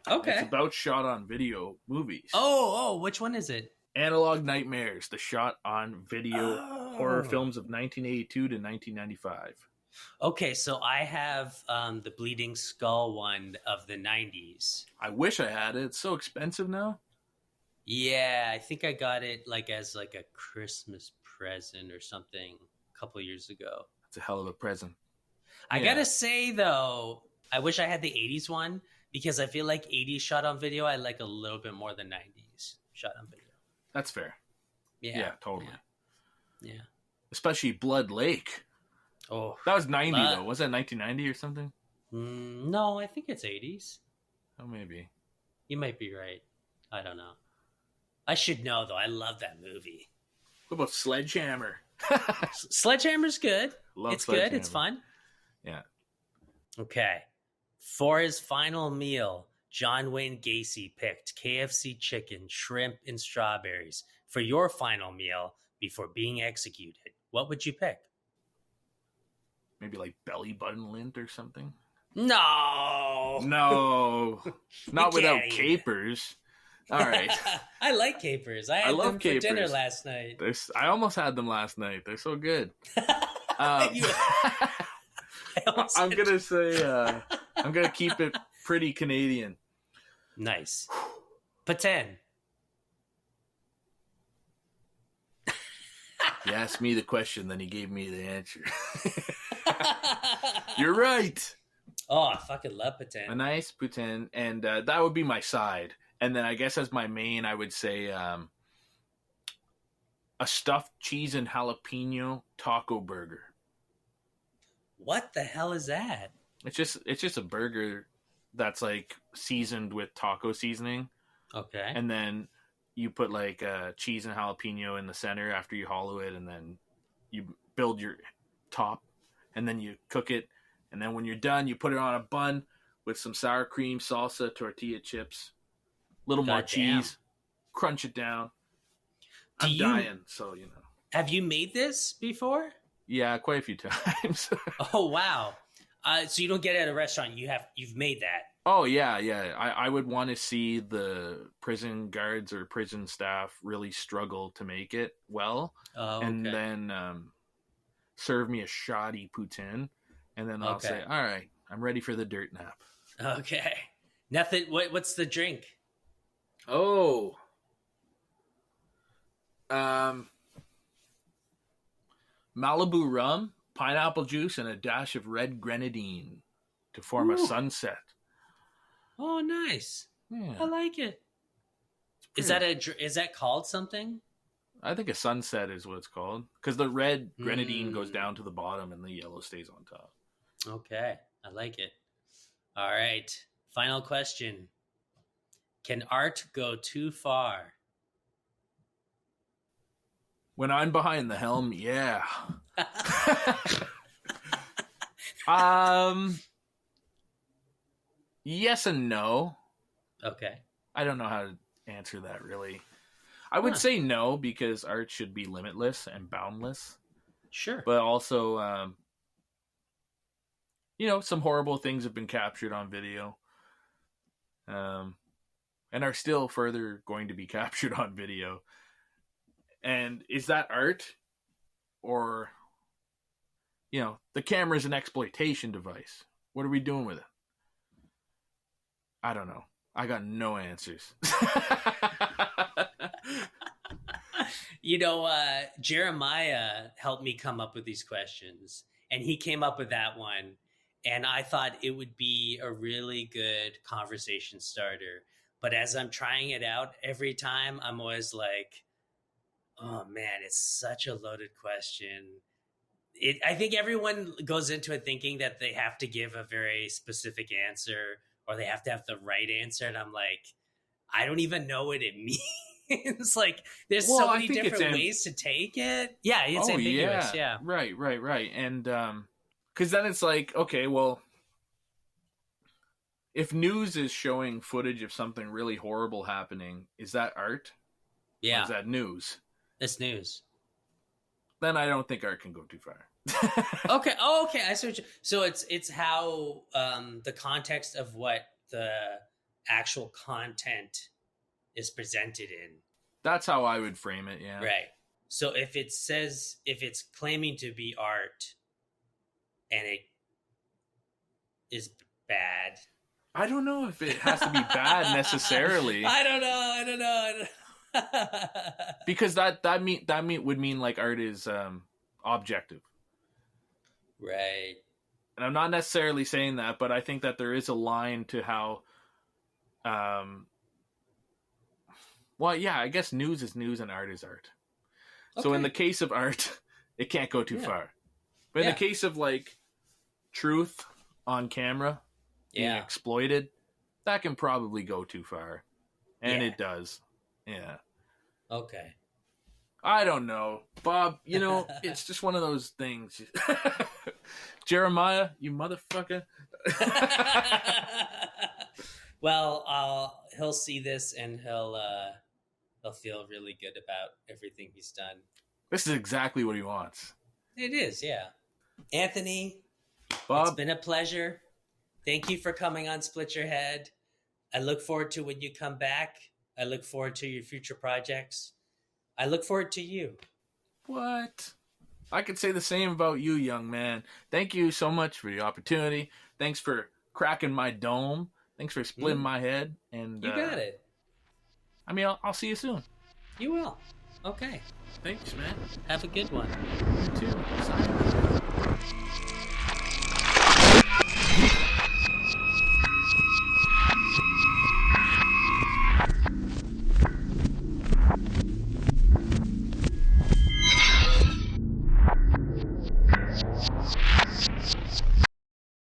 A: Okay.
B: It's about shot on video movies.
A: Oh, which one is it?
B: Analog Nightmares, the shot on video horror films of 1982 to 1995.
A: Okay, so I have the Bleeding Skull one of the 90s.
B: I wish I had it. It's so expensive now.
A: Yeah, I think I got it as a Christmas present or something a couple of years ago.
B: That's a hell of a present.
A: I gotta say, though, I wish I had the 80s one, because I feel like 80s shot on video I like a little bit more than 90s shot on video.
B: That's fair. Yeah, totally.
A: Yeah.
B: Especially Blood Lake.
A: Oh.
B: That was 90, though. Was that 1990 or something?
A: No, I think it's 80s.
B: Oh, maybe.
A: You might be right. I don't know. I should know, though. I love that movie.
B: What about Sledgehammer?
A: Sledgehammer's good. It's good. It's fun.
B: Yeah.
A: Okay. For his final meal, John Wayne Gacy picked KFC chicken, shrimp, and strawberries. For your final meal before being executed, what would you pick?
B: Maybe like belly button lint or something?
A: No.
B: Not without capers. All right.
A: I like capers. I had them for dinner last night.
B: I almost had them last night. They're so good. I'm gonna say I'm gonna keep it pretty Canadian.
A: Nice. Paten.
B: He asked me the question, then he gave me the answer. You're right.
A: Oh, I fucking love paten.
B: A nice paten, and that would be my side. And then I guess as my main, I would say a stuffed cheese and jalapeno taco burger.
A: What the hell is that?
B: It's just a burger that's like seasoned with taco seasoning.
A: Okay.
B: And then you put like cheese and jalapeno in the center after you hollow it, and then you build your top, and then you cook it, and then when you're done, you put it on a bun with some sour cream, salsa, tortilla chips, a little more cheese, crunch it down. I'm dying, so you know.
A: Have you made this before?
B: Yeah, quite a few times.
A: Oh wow! So you don't get it at a restaurant. You've made that.
B: Oh yeah, yeah. I would want to see the prison guards or prison staff really struggle to make it well,
A: Oh,
B: and
A: okay.
B: then serve me a shoddy poutine, and then I'll
A: Okay.
B: say, "All right, I'm ready for the dirt nap."
A: Okay. Nothing. What's the drink?
B: Oh, um, Malibu rum, pineapple juice, and a dash of red grenadine to form a
A: Ooh.
B: sunset.
A: Oh, nice.
B: Yeah,
A: I like it. Is that called something?
B: I think a sunset is what it's called, because the red grenadine goes down to the bottom and the yellow stays on top.
A: Okay, I like it. All right, final question. Can art go too far?
B: When I'm behind the helm, yeah. Yes and no.
A: Okay.
B: I don't know how to answer that really. I would say no, because art should be limitless and boundless.
A: Sure.
B: But also, some horrible things have been captured on video. And are still further going to be captured on video. And is that art? Or, the camera's an exploitation device. What are we doing with it? I don't know. I got no answers.
A: Jeremiah helped me come up with these questions, and he came up with that one. And I thought it would be a really good conversation starter. But as I'm trying it out every time, I'm always like, oh man, it's such a loaded question. I think everyone goes into it thinking that they have to give a very specific answer, or they have to have the right answer. And I'm like, I don't even know what it means. Like, there's so many different ways to take it. Yeah, it's ambiguous. Yeah.
B: Right. And because then it's like, okay, well, if news is showing footage of something really horrible happening, is that art?
A: Yeah.
B: Or is that news?
A: It's news.
B: Then I don't think art can go too far.
A: Okay. Oh, okay. I see what you. So it's how the context of what the actual content is presented in.
B: That's how I would frame it. Yeah.
A: Right. So if it's claiming to be art, and it is bad.
B: I don't know if it has to be bad necessarily.
A: I don't know.
B: Because that would mean like art is objective.
A: Right.
B: And I'm not necessarily saying that, but I think that there is a line to how well, yeah, I guess news is news and art is art. Okay. So in the case of art, it can't go too far. But in the case of like truth on camera being exploited, that can probably go too far. And it does. Yeah.
A: Okay.
B: I don't know. Bob, it's just one of those things. Jeremiah, you motherfucker.
A: Well, he'll see this and he'll feel really good about everything he's done.
B: This is exactly what he wants.
A: It is, yeah. Anthony,
B: Bob,
A: it's been a pleasure. Thank you for coming on Split Your Head. I look forward to when you come back. I look forward to your future projects. I look forward to you.
B: What? I could say the same about you, young man. Thank you so much for the opportunity. Thanks for cracking my dome. Thanks for splitting my head. And
A: you got it.
B: I mean, I'll see you soon.
A: You will. Okay.
B: Thanks, man.
A: Have a good one.
B: You too. Sign.